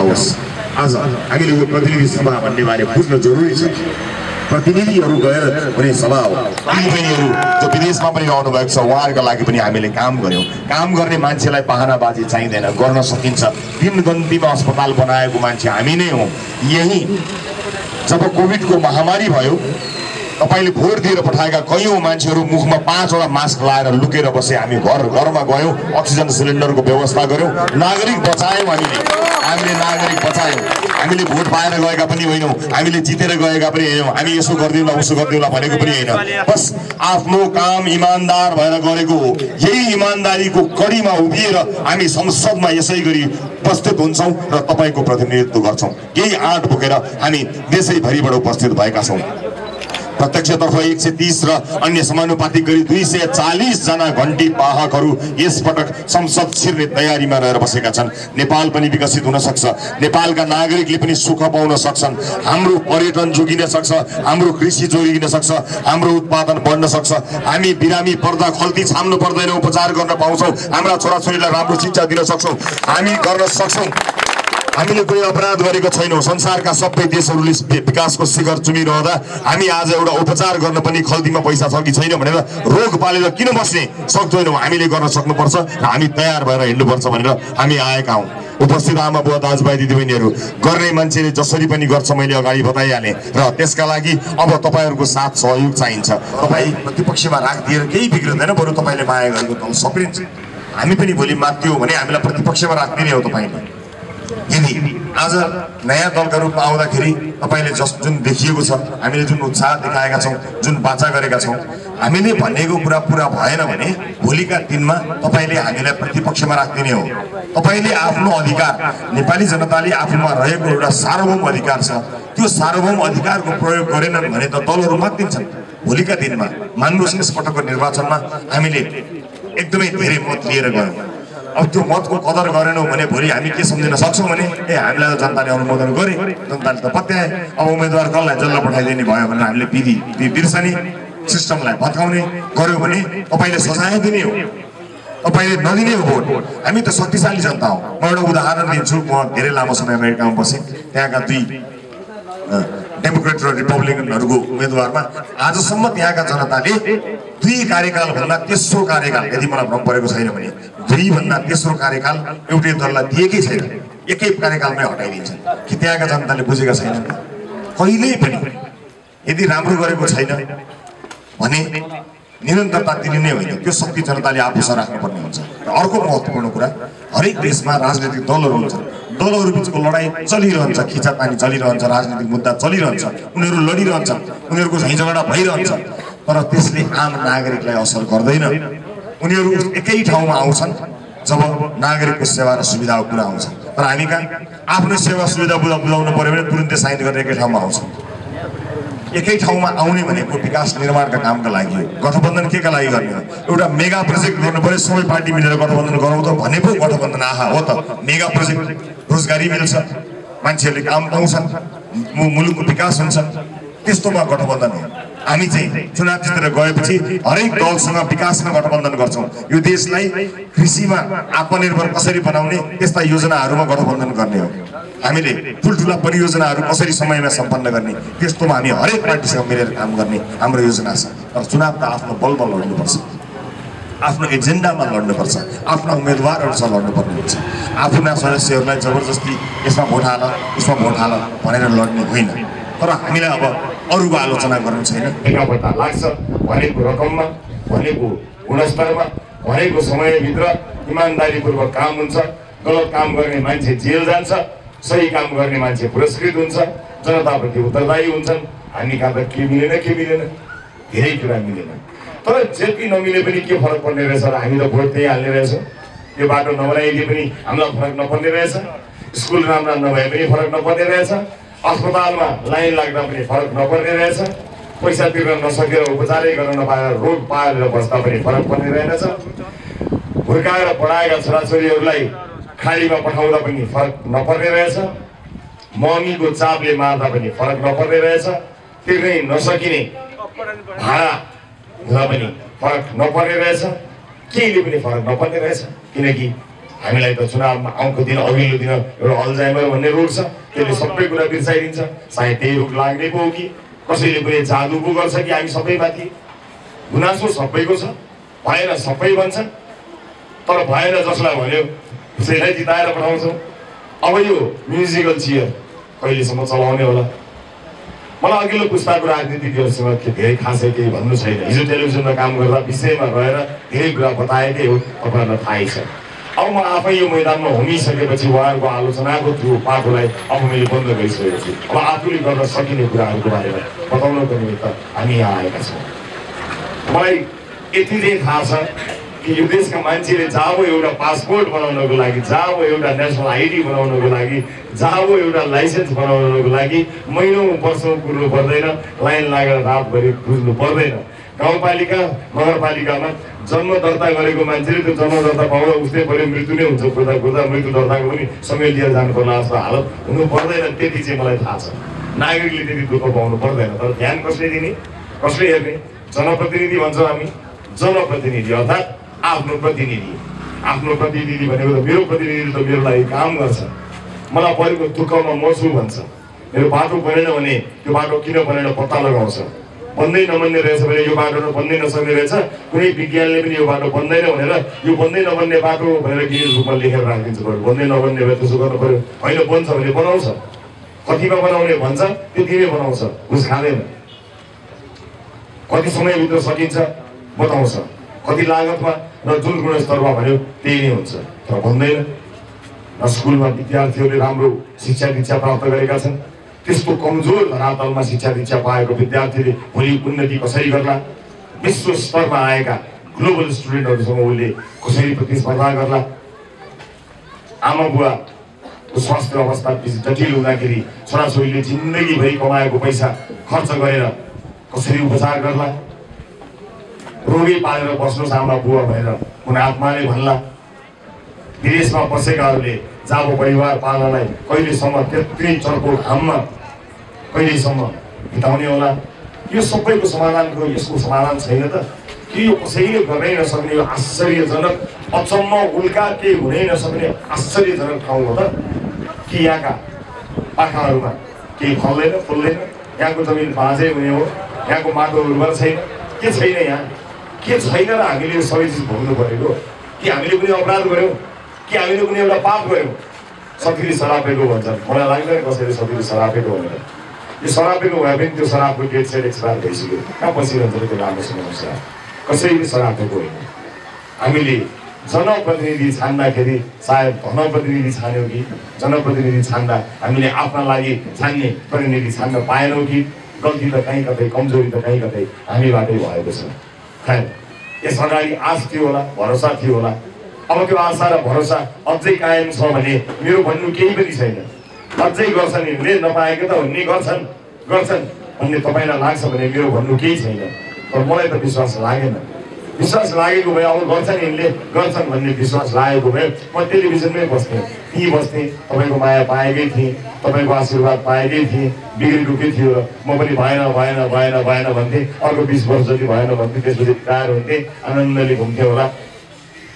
होस्। आज हामीले यो प्रतिनिधि सभा भन्ने बारे बुझ्न जरुरी छ। प्रतिनिधिहरू गएर हुने सभा हो। बहिनीहरू जो विदेशमा पनि आउनु भएको छ उहाँहरूका लागि पनि हामीले काम गर्यौं। काम गर्ने मान्छेलाई बहानाबाजी चाहिँदैन, गर्न सकिन्छ। दिनगन्तीमा अस्पताल बनाएको मान्छे हामी नै हौं। यही जब कोभिडको महामारी भयो तपाईले भोट दिएर पठाएका कयौं मान्छेहरू मुखमा 5 वटा मास्क लाएर लुकेर बसे। हामी घर घरमा गयौं, अक्सिजन सिलिन्डरको व्यवस्था गर्यौं, नागरिक बचायौं। हामीले नागरिक बचायौं। हामीले भोट पाएर गएका पनि होइनौं, हामीले जितेर गएका पनि होइनौं। हामी यसो गर्दिउँला उसो गर्दिउँला भनेको पनि हैन। बस आफ्नो काम इमानदार भएर गरेको हो। यही इमानदारीको कडीमा उभिएर हामी संसदमा यसै गरी उपस्थित हुन्छौं र तपाईको प्रतिनिधित्व गर्छौं। यही आँट बोकेर हामी देशैभरिबाट उपस्थित भएका छौं। प्रत्यक्षतर्फ 130 र अन्य समानुपातिक गरी 240 जना घण्टी वाहकहरू यसपटक संसद छिर्ने तयारीमा रहेर बसेका छन्। नेपाल पनि विकसित हुन सक्छ, नेपालका नागरिकले पनि सुख पाउन सक्छन्, हाम्रो पर्यटन जोगिन सक्छ, हाम्रो कृषि जोगिन सक्छ, हाम्रो उत्पादन बढ्न सक्छ। हामी बिरामी पर्दा खल्ती छाम्नु पर्दैन, उपचार गर्न पाउँछौं, हाम्रा छोराछोरीलाई राम्रो शिक्षा दिन सक्छौं, हामी गर्न सक्छौं। हामीले कुनै अपराध गरेको छैनौं। संसारका सबै देशहरूले विकासको शिखर चुमिरहँदा हामी आज एउटा उपचार गर्न पनि खल्तीमा पैसा छ कि छैन भनेर रोग पालेर किन बस्ने सक्दैनौं। हामीले गर्न सक्नुपर्छ र हामी तयार भएर हिँड्नुपर्छ भनेर हामी आएका हौं। उपस्थित आमा बुवा दाजुभाइ दिदीबहिनीहरू, गर्ने मान्छेले जसरी पनि गर्छ मैले अगाडि बताइहालेँ र त्यसका लागि अब तपाईहरुको साथ सहयोग चाहिन्छ। तपाई प्रतिपक्षमा राखिदिएर केही बिग्रदैन, बरु तपाईले माया गरेको दल सप्रिन्छ। हामी पनि भोलि मात्यो भने हामीलाई प्रतिपक्षमा राख्दिने हो तपाईले। यदि आज नयाँ दलका रूपमा आउँदाखेरि तपाईले जुन देखिएको छ, हामीले जुन उत्साह देखाएका छौं, जुन बाचा गरेका छौं, हामीले भनेको कुरा पूरा भएन भने भोलिका दिनमा तपाईले हामीलाई प्रतिपक्षमा राख्दिने हो। तपाईले आफ्नो अधिकार, नेपाली जनताले आफूमा रहेको एउटा सार्वभौम अधिकार छ, त्यो सार्वभौम अधिकारको प्रयोग गरेनन् भने त दलहरू माग्दिन्छन्। भोलिका दिनमा मान्नुहोस् यसपटकको निर्वाचनमा हामीले एकदमै धेरै मत लिएर गयौं। अब त्यो मतको कदर गरेनौं भने भोलि हामी के सम्झिन सक्छौं भने हामीलाई त जनताले अनुमोदन गरे, जनताले त पत्याए, अब उम्मेदवार कसलाई जल्ला पठाइदिने भयो भनेर हामीले विधि बिर्सने सिस्टमलाई भत्काउने गर्यो भने तपाईले सजाय दिने हो, तपाईले नदिने हो भोट। हामी त शक्तिशाली जनता हौ। म एउटा उदाहरण दिन्छु। म धेरै लामो समय अमेरिकामा बसेँ। त्यहाँका दुई डेमोक्रेट र रिपब्लिकनहरूको उम्मेदवारमा आजसम्म त्यहाँका जनताले 2 कार्यकाल भन्दा तेस्रो कार्यकाल, यदि मलाई भ्रम परेको छैन भने 2 भन्दा तेस्रो कार्यकाल एउटै दललाई दिएकै छैन, एकै कार्यकालमै हटाइदिन्छन्। कि त्यहाँका जनताले बुझेका छैनन्? कहिल्यै पनि यदि राम्रो गरेको छैन भने निरन्तरता दिने नै होइन, त्यो शक्ति जनताले आफूसँग राख्नुपर्ने हुन्छ। र अर्को महत्त्वपूर्ण कुरा, हरेक देशमा राजनीतिक दलहरू हुन्छन्, दलहरू बीचको लडाई चलिरहन्छ, खिचातानी चलिरहन्छ, राजनीतिक मुद्दा चलिरहन्छ, उनीहरू लडिरहन्छन्, उनीहरूको झैझगडा भइरहन्छ, तर त्यसले आम नागरिकलाई असर गर्दैन। उनीहरू एकै ठाउँमा आउँछन् जब नागरिकको सेवा र सुविधाको कुरा आउँछ। तर हामी कहाँ आफ्नो सेवा सुविधा बुझाउनु पर्यो भने तुरुन्तै साइन गरेर एकै ठाउँमा आउँछन्। एकै ठाउँमा आउने भनेको विकास निर्माणका कामका लागि हो। गठबन्धन केका लागि गर्ने हो? एउटा मेगा प्रोजेक्ट गर्नु पर्यो, सबै पार्टी मिलेर गठबन्धन गरौँ त भने पो गठबन्धन आहा हो त। मेगा प्रोजेक्ट, रोजगारी मिल्छ, मान्छेहरूले काम पाउँछन्, मुलुकको विकास हुन्छ, त्यस्तोमा गठबन्धन हो। हामी चाहिँ चुनाव जितेर गएपछि हरेक दलसँग विकासमा गठबन्धन गर्छौं। यो देशलाई कृषिमा आत्मनिर्भर कसरी बनाउने त्यस्ता योजनाहरूमा गठबन्धन गर्ने हो। हामीले ठुल्ठुला परियोजनाहरू कसरी समयमा सम्पन्न गर्ने त्यस्तोमा हामी हरेक पार्टीसँग मिलेर काम गर्ने हाम्रो योजना छ। तर चुनाव त आफ्नो बलमा लड्नुपर्छ, आफ्नो एजेन्डामा लड्नुपर्छ, आफ्ना उम्मेदवारहरूसँग लड्नुपर्ने हुन्छ। आफ्ना सदस्यहरूलाई जबरजस्ती यसमा भोट हाल भनेर लड्ने होइन। तर हामीलाई अब अरूको आलोचना गर्नु छैन। एकापट्टा लाग्छ भनेको रकममा, भनेको गुणस्तरमा, भनेको समयभित्र इमानदारीपूर्वक काम हुन्छ। गलत काम गर्ने मान्छे जेल जान्छ, सही काम गर्ने मान्छे पुरस्कृत हुन्छ, जनताप्रति उत्तरदायी हुन्छन्। हामी कहाँ त के मिलेन धेरै कुरा मिलेन। तर जति नमिले पनि के फरक पर्ने रहेछ र हामी त भोट त्यही हाल्ने रहेछौँ। यो बाटो नबनाइदिए पनि हामीलाई फरक नपर्ने रहेछ, स्कुल राम्रा नभए पनि फरक नपर्ने रहेछ, अस्पतालमा लाइन लाग्दा पनि फरक नपर्ने रहेछ, पैसा तिर्न नसकेर उपचारै गर्न नपाएर रोग पाएर बस्दा पनि फरक पर्ने रहेछ, हुर्काएर पढाएका छोराछोरीहरूलाई खाडीमा पठाउँदा पनि फरक नपर्ने रहेछ, महँगीको चापले मार्दा पनि फरक नपर्ने रहेछ, तिर्नै नसकिने भाडा हुँदा पनि फरक नपर्ने रहेछ, केहीले पनि फरक नपर्ने रहेछ। किनकि हामीलाई त चुनावमा आउँको दिन अघिल्लो दिन एउटा अल्जाइमर भन्ने रोग छ, त्यसले सबै कुरा बिर्साइदिन्छ। सायद त्यही रोग लाग्ने पो हो कि कसैले पनि जादु पो गर्छ कि हामी सबैमाथि। गुनासो सबैको छ, भएन सबै भन्छन्, तर भएन जसलाई भन्यो त्यसलाई जिताएर पठाउँछौँ। अब यो म्युजिकल चेयर कहिलेसम्म चलाउने होला? मलाई अघिल्लो पुस्ताको राजनीतिज्ञहरूसँग धेरै खासै केही भन्नु छैन। हिजो टेलिभिजनमा काम गर्दा विषयमा गएर धेरै कुरा बताएकै हो, तपाईँहरूलाई थाहै छ। अब म आफै यो मैदानमा होमिसकेपछि उहाँहरूको आलोचनाको त्यो पाटोलाई अब मैले बन्द गरिसकेको छु। अब आफूले गर्न सकिने कुराहरूको बारेमा बताउनको निमित्त हामी यहाँ आएका छौँ। मलाई यति चाहिँ थाहा छ कि यो देशका मान्छेले जहाँ एउटा पासपोर्ट बनाउनको लागि, जहाँ एउटा नेसनल आइडी बनाउनको लागि, जहाँ एउटा लाइसेन्स बनाउनको लागि महिनौँ वर्षौँ कुर्नु पर्दैन, लाइन लागेर रातभरि बुझ्नु पर्दैन। गाउँपालिका नगरपालिकामा जन्म दर्ता गरेको मान्छेले त्यो जन्म दर्ता पाउँदा उस्तै पऱ्यो, मृत्यु नै हुन्छ कुर्दा कुर्दा, मृत्यु दर्ताको पनि समय लिएर जानु पर्ला जस्तो हालत हुनु पर्दैन। त्यति चाहिँ मलाई थाहा छ। नागरिकले त्यति दुःख पाउनु पर्दैन। तर ध्यान कसले दिने, कसले हेर्ने? जनप्रतिनिधि भन्छौँ हामी। जनप्रतिनिधि अर्थात् आफ्नो प्रतिनिधि। आफ्नो प्रतिनिधि भनेको त मेरो प्रतिनिधि त मेरो लागि काम गर्छ, मलाई परेको दुःखमा म छु भन्छ। मेरो बाटो बनेन भने त्यो बाटो किन बनेन पत्ता लगाउँछ। बन्दै नबन्ने रहेछ भने यो बाटो बन्दै नसक्ने रहेछ, कुनै विज्ञानले पनि यो बाटो बन्दैन भनेर यो बन्दै नबन्ने बाटो भनेर गिरिज रूपमा लेखेर राखिदिन्छ पऱ्यो। बन्दै नबन्ने भए त्यसो गर्नु पऱ्यो। होइन बन्छ भने बनाउँछ, कतिमा बनाउने भन्छ त्यति नै बनाउँछ, घुस खाँदैन। कति समयभित्र सकिन्छ बताउँछ, कति लागतमा र जुन गुणस्तरमा भन्यो त्यही नै हुन्छ, तर भन्दैन। न स्कुलमा विद्यार्थीहरूले राम्रो शिक्षा दीक्षा प्राप्त गरेका छन्। त्यस्तो कमजोर धरातलमा शिक्षा दीक्षा पाएको विद्यार्थीले भोलि उन्नति कसरी गर्ला? विश्व स्तरमा आएका ग्लोबल स्टुडेन्टहरूसँग उसले कसरी प्रतिस्पर्धा गर्ला? आमा बुवाको स्वास्थ्य अवस्था जटिल हुँदाखेरि छोराछोरीले जिन्दगीभरि कमाएको पैसा खर्च गरेर कसरी उपचार गर्ला? रोगी पालेर बस्नुहोस् आमा बुवा भनेर कुनै आत्माले भन्ला? विदेशमा बसेकाहरूले जाबो परिवार पाल्नलाई कहिलेसम्म त्यत्रै चर्को घाममा कहिलेसम्म बिताउने होला? यो सबैको समाधानको यसको समाधान छैन त? कि यो कसैले गर्नै नसक्ने यो आश्चर्यजनक अचम्म उल्का केही हुनै नसक्ने आश्चर्यजनक ठाउँ हो त? कि यहाँका पाखाहरूमा केही फल्दैन फुल्दैन? यहाँको जमिन बाँझै हुने हो? यहाँको माटो उर्वर छैन? के छैन यहाँ? के छैन र हामीले यो सबै चिज भोग्नु परेको? कि हामीले कुनै अपराध गऱ्यौँ? कि हामीले कुनै एउटा पाप गऱ्यौँ? सतिरी सरापेको भन्छन्, मलाई लाग्दैन कसैले सतिरी सरापेको भनेर। यो सरापेको भए पनि त्यो सरापको डेट सेट एक्सपायर भइसक्यो, कहाँ बसिरहन्छ त्यो राम्रोसँग हुन्छ? कसैले सरापेको होइन। हामीले जनप्रतिनिधि छान्दाखेरि सायद धनप्रतिनिधि छान्यौँ कि जनप्रतिनिधि छान्दा हामीले आफ्ना लागि छान्ने प्रतिनिधि छान्न पाएनौँ कि? गल्ती त कहीँ कतै, कमजोरी त कहीँ कतै हामीबाटै भएको छ। खै यस अगाडि आश थियो होला, भरोसा थियो होला। अब त्यो आशा र भरोसा अझै कायम छ भने मेरो भन्नु केही पनि छैन। अझै गर्छन् यिनले, नपाएको त हुने गर्छन् भन्ने तपाईँलाई लाग्छ भने मेरो भन्नु केही छैन। तर मलाई त विश्वास लागेन। विश्वास लागेको भए अब गर्छन् यिनले, गर्छन् भन्ने विश्वास लागेको भए म टेलिभिजनमै बस्थेँ, त्यहीँ बस्थेँ, तपाईँको माया पाएकै थिएँ, तपाईँको आशीर्वाद पाएकै थिएँ। बिग्रिनुकै थियो र म पनि भएन भएन भएन भएन भन्थेँ। अर्को 20 वर्ष जति भएन भन्थेँ, त्यसपछि रिटायर हुन्थेँ, आनन्दले घुम्थेँ होला।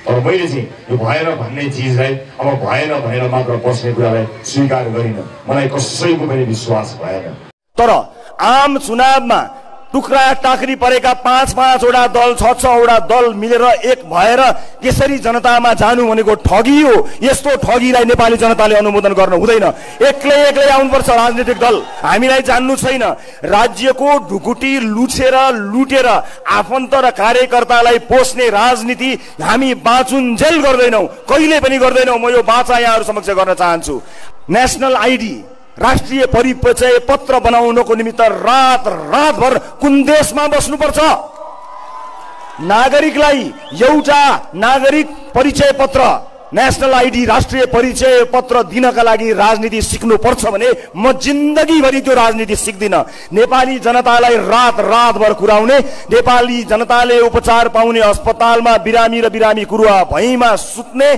तर मैले चाहिँ यो भएन भन्ने चिजलाई अब भएन भनेर मात्र बस्ने कुरालाई स्वीकार गरिनँ। मलाई कसैको पनि विश्वास भएन। तर आम चुनावमा टुक्रा टाक्री परेका 5-5वटा दल, 6-6वटा दल मिलेर एक भएर यसरी जनतामा जानु भनेको ठगी हो। यस्तो ठगीलाई नेपाली जनताले अनुमोदन गर्न हुँदैन। एक्लै आउनुपर्छ राजनीतिक दल। हामीलाई जान्नु छैन राज्यको ढुकुटी लुटेर आफन्त र कार्यकर्तालाई पोस्ने राजनीति हामी बाँचुन्जेल गर्दैनौँ, कहिले पनि गर्दैनौँ। म यो बाचा यहाँहरू समक्ष गर्न चाहन्छु। नेसनल आइडी, राष्ट्रिय परिचय पत्र बनाउनको निमित्त रातभर कुन देशमा बस्नुपर्छ? नागरिकलाई एउटा नागरिक परिचय पत्र, नेसनल आइडी, राष्ट्रिय परिचय पत्र दिनका लागि राजनीति सिक्नुपर्छ भने म जिन्दगीभरि त्यो राजनीति सिक्दिनँ। नेपाली जनतालाई रातभर कुराउने, नेपाली जनताले उपचार पाउने अस्पतालमा बिरामी र बिरामी कुरुवा भैँमा सुत्ने,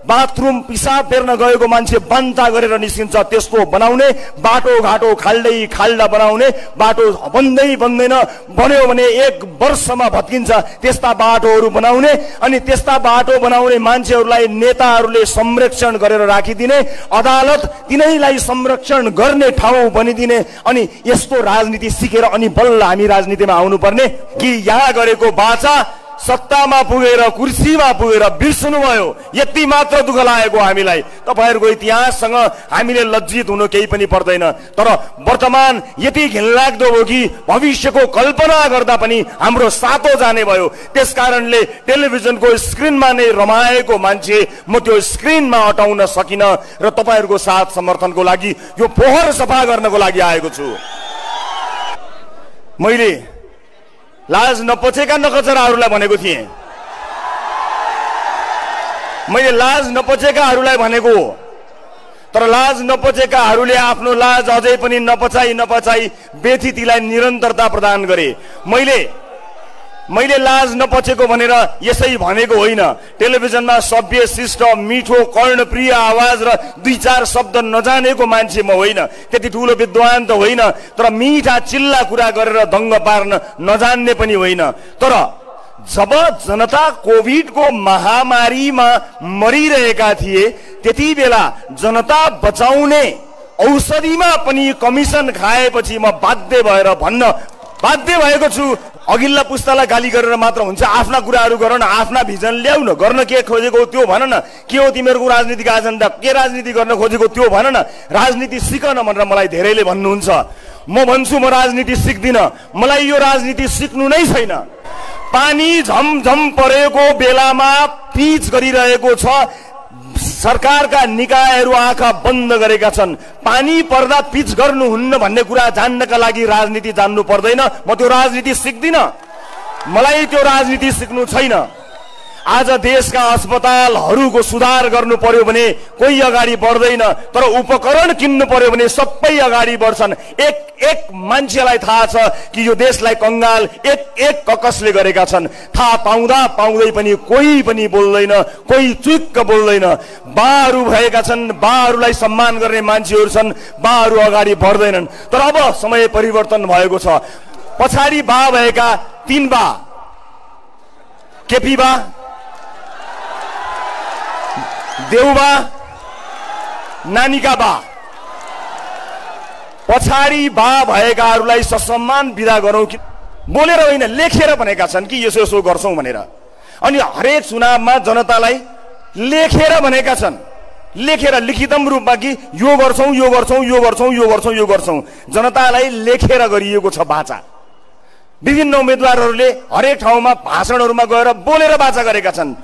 बाथरुम पिसाब फेर्न गएको मान्छे बन्ता गरेर निस्किन्छ त्यस्तो बनाउने, बाटो घाटो खाल्दै खाल्डा बनाउने, बाटो बन्दै बन्दैन, बन्यो भने 1 वर्षमा भत्किन्छ त्यस्ता बाटोहरू बनाउने, अनि त्यस्ता बाटो बनाउने मान्छेहरूलाई नेताहरूले संरक्षण गरेर राखिदिने, अदालत तिनैलाई संरक्षण गर्ने ठाउँ बनिदिने, अनि यस्तो राजनीति सिकेर अनि बल्ल हामी राजनीतिमा आउनुपर्ने कि यहाँ गरेको बाचा सत्तामा पुगेर कुर्सीमा पुगेर बिर्सनुभयो। यति मात्र दुःख लागेको हामीलाई। तपाईहरुको इतिहाससँग हामीले लज्जित हुनु केही पनि पर्दैन, तर वर्तमान यति घिनलाग्दो हो कि भविष्यको कल्पना गर्दा पनि हाम्रो सातो जाने भयो। त्यसकारणले टेलिभिजनको स्क्रिनमा नै रमाएको मान्छे म त्यो स्क्रिनमा अटाउन सकिन र तपाईहरुको साथ समर्थनको लागि यो पोहर सफा गर्नको लागि आएको छु। मैले लाज नपचेका नकचराहरूलाई भनेको थिएँ, मैले लाज नपचेकाहरूलाई भनेको, तर लाज नपचेकाहरूले आफ्नो लाज अझै पनि नपचाई व्यथितिलाई निरन्तरता प्रदान गरे। मैले लाज नपचेको भनेर यसै भनेको होइन। टेलिभिजनमा सभ्य शिष्ट मिठो कर्णप्रिय आवाज र 2-4 शब्द नजानेको मान्छे म होइन, त्यति ठुलो विद्वान त होइन, तर मिठा चिल्ला कुरा गरेर दङ्ग पार्न नजान्ने पनि होइन। तर जब जनता कोभिडको महामारीमा मरिरहेका थिए त्यति बेला जनता बचाउने औषधिमा पनि कमिसन खाएपछि म बाध्य भएको छु। अघिल्ला पुस्तालाई गाली गरेर मात्र हुन्छ, आफ्ना कुराहरू गर न, आफ्ना भिजन ल्याउ न, गर्न के खोजेको त्यो भन न, के हो तिमीहरूको राजनीतिक एजेन्डा, के राजनीति गर्न खोजेको त्यो भन न, राजनीति सिक न भनेर मलाई धेरैले भन्नुहुन्छ। म भन्छु म राजनीति सिक्दिन, मलाई यो राजनीति सिक्नु नै छैन। पानी झमझम परेको बेलामा पिच गरिरहेको छ, सरकारका निकायहरू आँखा बन्द गरेका छन्। पानी पर्दा पिच गर्नुहुन्न भन्ने कुरा जान्नका लागि राजनीति जान्नु पर्दैन। म त्यो राजनीति सिक्दिन, मलाई त्यो राजनीति सिक्नु छैन। आज देशका अस्पतालहरूको सुधार गर्नु पर्यो भने कोही अगाडि बढ्दैन, तर उपकरण किन्नु पर्यो भने सबै अगाडि बढ्छन्। एक मान्छेलाई थाहा छ कि यो देशलाई कंगाल एक ककसले गरेका छन्। थाहा पाउँदै पनि कोही पनि बोल्दैन, कोही चुक्क बोल्दैन। बाहरू भएका छन्, बाहरूलाई सम्मान गर्ने मान्छेहरू छन्, बाहरू अगाडि बढ्दैनन्। तर अब समय परिवर्तन भएको छ। पछाडि बा भएका 3 बा, केपी बा, देउबा, नानीका बा, पछाडि बा भएकाहरूलाई ससम्मान बिदा गरौँ कि बोलेर होइन लेखेर भनेका छन् कि यसो गर्छौं भनेर। अनि हरेक चुनावमा जनतालाई लेखेर भनेका छन्, लेखेर लिखितम रूपमा कि यो गर्छौं। जनतालाई लेखेर गरिएको छ बाचा। विभिन्न उम्मेदवारहरूले हरेक ठाउँमा भाषणहरूमा गएर बोलेर बाचा गरेका छन्,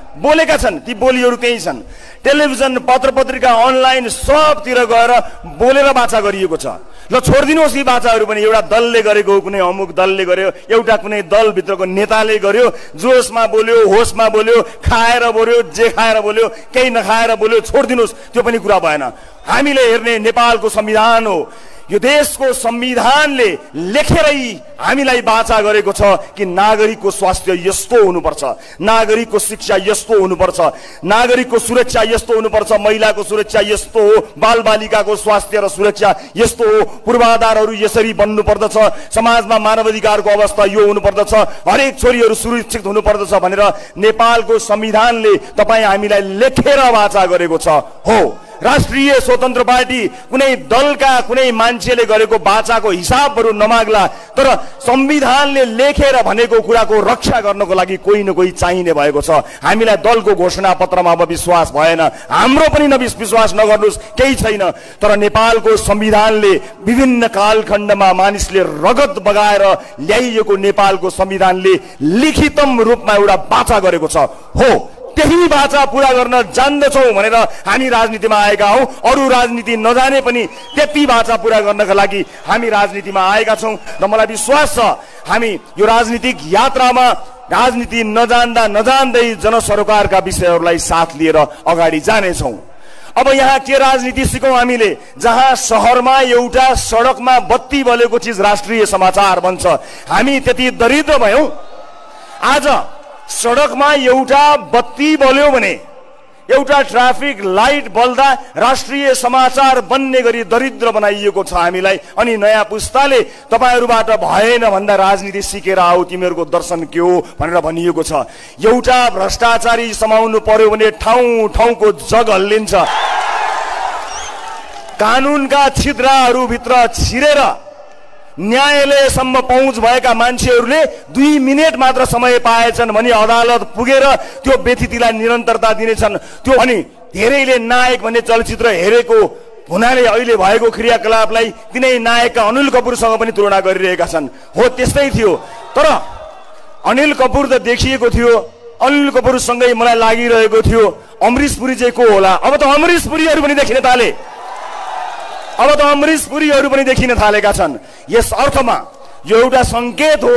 ती बोलीहरू त्यही छन्। टेलिभिजन, पत्र पत्रिका, अनलाइन सबतिर गएर बोलेर बाचा गरिएको छ। ल छोडिदिनुहोस् यी बाचाहरू पनि। एउटा दलले गरेको, कुनै अमुक दलले गर्यो, एउटा कुनै दलभित्रको नेताले गर्यो, जोसमा बोल्यो, होसमा बोल्यो, खाएर बोल्यो, जे खाएर बोल्यो, केही नखाएर बोल्यो, छोडिदिनुहोस्, त्यो पनि कुरा भएन। हामीले हेर्ने नेपालको संविधान हो। यो देशको संविधानले लेखेरै हामीलाई बाचा गरेको छ कि नागरिकको स्वास्थ्य यस्तो हुनुपर्छ, नागरिकको शिक्षा यस्तो हुनुपर्छ, नागरिकको सुरक्षा यस्तो हुनुपर्छ, महिलाको सुरक्षा यस्तो हो, बालबालिकाको स्वास्थ्य र सुरक्षा यस्तो हो, पूर्वाधारहरू यसरी बन्नु पर्दछ, समाजमा मानवाधिकारको अवस्था यो हुनुपर्दछ, हरेक छोरीहरू सुरक्षित हुनुपर्दछ भनेर नेपालको संविधानले तपाईँ हामीलाई लेखेर बाचा गरेको छ। हो, राष्ट्रिय स्वतन्त्र पार्टी कुनै दलका कुनै मान्छेले गरेको बाचाको हिसाबहरू नमाग्ला, तर संविधानले लेखेर भनेको कुराको रक्षा गर्नको लागि कोही न कोही चाहिने भएको छ। हामीलाई दलको घोषणा पत्रमा अब विश्वास भएन, हाम्रो पनि विश्वास नगर्नुस्, केही छैन। तर नेपालको संविधानले विभिन्न कालखण्डमा मानिसले रगत बगाएर ल्याइएको नेपालको संविधानले लिखितम रूपमा एउटा बाचा गरेको छ। हो, त्यही बाचा पूरा गर्न जान्दछौं भनेर हामी राजनीतिमा आएका हौं। अरू राजनीति नजाने पनि त्यति बाचा पूरा गर्नका लागि हामी राजनीतिमा आएका छौं र मलाई विश्वास छ हामी यो राजनीतिक यात्रामा राजनीति नजान्दै जनसरोकारका विषयहरूलाई साथ लिएर अगाडि जानेछौं। अब यहाँ के राजनीति सिकौं हामीले, जहाँ शहरमा एउटा सडकमा बत्ती बलेको चीज राष्ट्रिय समाचार बन्छ। हामी त्यति दरिद्र भयौं। आज सडकमा एउटा बत्ती बल्यो भने एउटा ट्राफिक लाइट बल्दा राष्ट्रिय समाचार बन्ने गरी दरिद्र बनाइएको छ हामीलाई। अनि नयाँ पुस्ताले तपाईहरुबाट भएन भन्दा राजनीति सिकेर आऊ, तिमीहरुको दर्शन के हो भनेर भनिएको छ। एउटा भ्रष्टाचारी समाउनु पर्यो भने ठाउँ ठाउँको जग हल्लिन्छ। कानूनका छिद्राहरू भित्र छिरेर न्यायालयसम्म पहुँच भएका मान्छेहरूले 2 मिनेट मात्र समय पाएछन् भने अदालत पुगेर त्यो व्यथितिलाई निरन्तरता दिनेछन्। त्यो अनि धेरैले नायक भन्ने चलचित्र हेरेको हुनाले अहिले भएको क्रियाकलापलाई तिनै नायकका अनिल कपुरसँग पनि तुलना गरिरहेका छन्। हो त्यस्तै थियो, तर अनिल कपुर त देखिएको थियो, अनिल कपुरसँगै मलाई लागिरहेको थियो अमरीश पुरी चाहिँ को होला। अब त अमरीश पुरीहरू पनि देखिन थाले, अब त अमरीश पुरीहरू पनि देखिन थालेका छन्। यस अर्थमा यो एउटा संकेत हो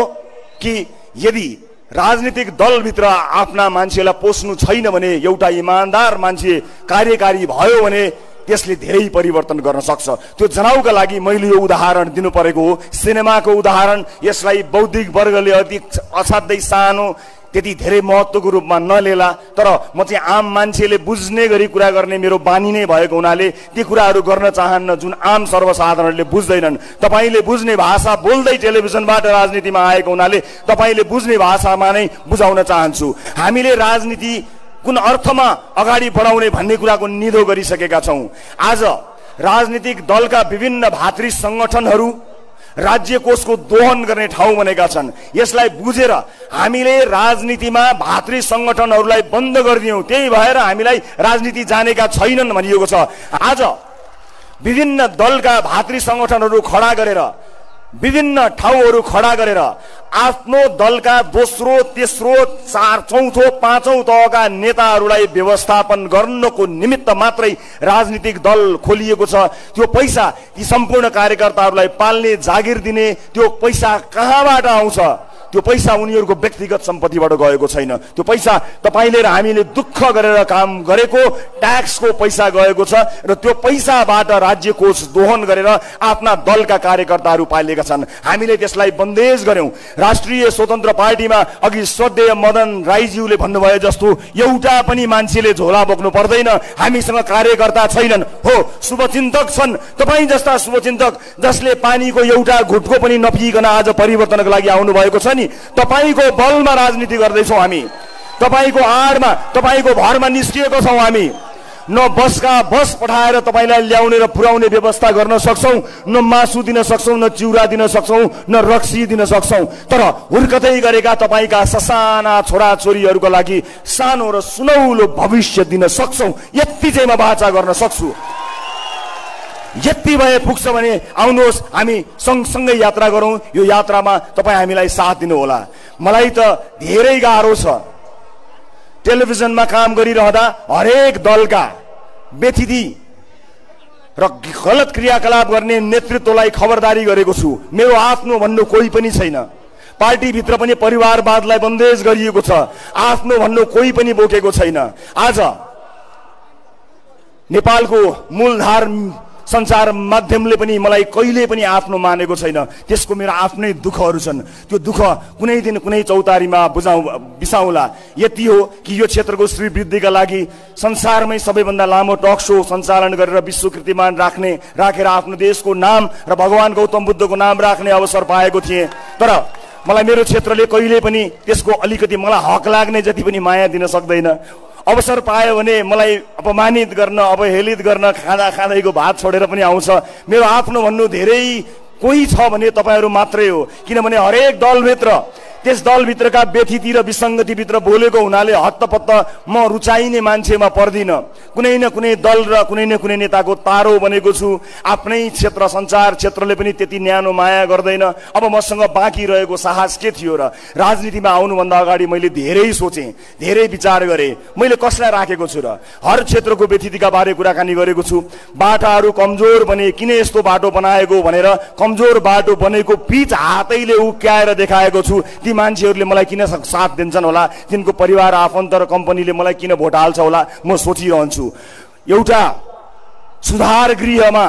कि यदि राजनीतिक दलभित्र आफ्ना मान्छेलाई पोस्नु छैन भने, एउटा इमानदार मान्छे कार्यकारी भयो भने त्यसले धेरै परिवर्तन गर्न सक्छ। त्यो जनाउका लागि मैले यो उदाहरण दिनु परेको हो, सिनेमाको उदाहरण। यसलाई बौद्धिक वर्गले अति असाध्यै सानो, त्यति धेरै महत्त्वको रूपमा नलेला, तर म चाहिँ आम मान्छेले बुझ्ने गरी कुरा गर्ने मेरो बानी नै भएको हुनाले ती कुराहरू गर्न चाहन्न जुन आम सर्वसाधारणले बुझ्दैनन्। तपाईले बुझ्ने भाषा बोल्दै टेलिभिजनबाट राजनीतिमा आएको हुनाले तपाईले बुझ्ने भाषामा नै बुझाउन चाहन्छु। हामीले राजनीति कुन अर्थमा अगाडि बढाउने भन्ने कुराको निधो गरिसकेका छौं। आज राजनीतिक दलका विभिन्न भातृ संगठनहरू राज्य कोषको दोहन गर्ने ठाउँ बनेका छन्। यसलाई बुझेर हामीले राजनीतिमा भातृ संगठनहरूलाई बन्द गरिदियौं, त्यही भएर हामीलाई राजनीति जानेका छैनन् भनिएको छ। आज विभिन्न दलका भातृ संगठनहरू खडा गरेर, विभिन्न ठाउँहरू खडा गरेर आफ्नो दलका दोस्रो, तेस्रो, चौथो, पाँचौं तहका नेताहरूलाई व्यवस्थापन गर्नको निमित्त मात्रै राजनीतिक दल खोलिएको छ। त्यो पैसा ती सम्पूर्ण कार्यकर्ताहरूलाई पाल्ने, जागिर दिने त्यो पैसा कहाँबाट आउँछ? त्यो पैसा उनीहरूको व्यक्तिगत सम्पत्तिबाट गएको छैन। त्यो पैसा तपाईले र हामीले दुःख गरेर काम गरेको ट्याक्सको पैसा गएको छ र त्यो पैसाबाट राज्य कोष दोहन गरेर आफ्ना दलका कार्यकर्ताहरू पालिएका छन्। हामीले त्यसलाई बन्देज गर्यौं। राष्ट्रिय स्वतन्त्र पार्टीमा अघि श्रद्धेय मदन राईज्यूले भन्नुभयो जस्तो एउटा पनि मान्छेले झोला बोक्नु पर्दैन, हामीसँग कार्यकर्ता छैनन्। हो, शुभचिन्तक छन्, तपाई जस्ता शुभचिन्तक जसले पानीको एउटा घुटको पनि नपिइकन आज परिवर्तनको लागि आउनु भएको छ नि। तपाईको बलमा राजनीति गर्दैछौं हामी, तपाईको आडमा, तपाईको भरमा निस्किएको छौं हामी। न बसका बस पठाएर तपाईलाई ल्याउने र पुर्याउने व्यवस्था गर्न सक्छौं, न मासु दिन सक्छौं, न चिउरा दिन सक्छौं, न रक्सी दिन सक्छौं, तर हुर्कतै गरेका तपाईका ससाना छोराछोरीहरूको लागि सानो र सुनौलो भविष्य दिन सक्छौं। यति चाहिँ म वाचा गर्न सक्छु। यति भए पुग्छ भने आउनुहोस् हामी सँगसँगै यात्रा गरौं। यो यात्रामा तपाई हामीलाई साथ दिनु होला। मलाई त धेरै गाह्रो छ। टेलिभिजनमा काम गरिरहँदा हरेक दलका व्यथिति र गलत क्रियाकलाप गर्ने नेतृत्वलाई खबरदारी गरेको छु। मेरो आफ्नो भन्नु कोही पनि छैन। पार्टी भित्र पनि परिवारवादलाई बन्देज गरिएको छ। आफ्नो भन्नु कोही पनि बोकेको छैन। आज नेपालको मूलधार संचार माध्यमले पनि मलाई कहिले पनि आफ्नो मानेको छैन। त्यसको मेरो आफ्नै दुःखहरू छन्। त्यो दुःख कुनै दिन कुनै चौतारीमा बिसाउला। यति हो कि यो क्षेत्रको श्रीवृद्धिका लागि संसारमै सबैभन्दा लामो टक शो सञ्चालन गरेर विश्व कीर्तिमान राखेर आफ्नो देशको नाम र भगवान गौतम बुद्धको नाम राख्ने अवसर पाएको थिएँ। तर मलाई मेरो क्षेत्रले कहिले पनि त्यसको अलिकति मलाई हक लाग्ने जति पनि माया दिन सक्दैन। अवसर पायो भने मलाई अपमानित गर्न, अवहेलित गर्न खाँदैको भात छोडेर पनि आउँछ। मेरो आफ्नो भन्नु धेरै कोही छ भने तपाईहरु मात्रै हो। किनभने हरेक दलभित्र त्यस दलभित्रका व्यथिति र विसङ्गतिभित्र बोलेको हुनाले हत्तपत्त म रुचाइने मान्छेमा पर्दिन। कुनै न कुनै दल र कुनै न कुनै नेताको तारो बनेको छु। आफ्नै क्षेत्र सञ्चार क्षेत्रले पनि त्यति न्यानो माया गर्दैन। अब मसँग बाँकी रहेको साहस के थियो र? राजनीतिमा आउनुभन्दा अगाडि मैले धेरै सोचेँ, धेरै विचार गरेँ। मैले कसलाई राखेको छु र? हर क्षेत्रको व्यथितिका बारे कुराकानी गरेको छु। बाटाहरू कमजोर बने, किन यस्तो बाटो बनाएको भनेर कमजोर बाटो बनेको पिच हातैले उक्याएर देखाएको छु। ती मान्छेहरूले मलाई किन साथ दिन्छन् होला, तिनको परिवार आफन्त र कम्पनीले मलाई किन भोट हाल्छ होला, म सोचिरहन्छु। एउटा सुधार गृहमा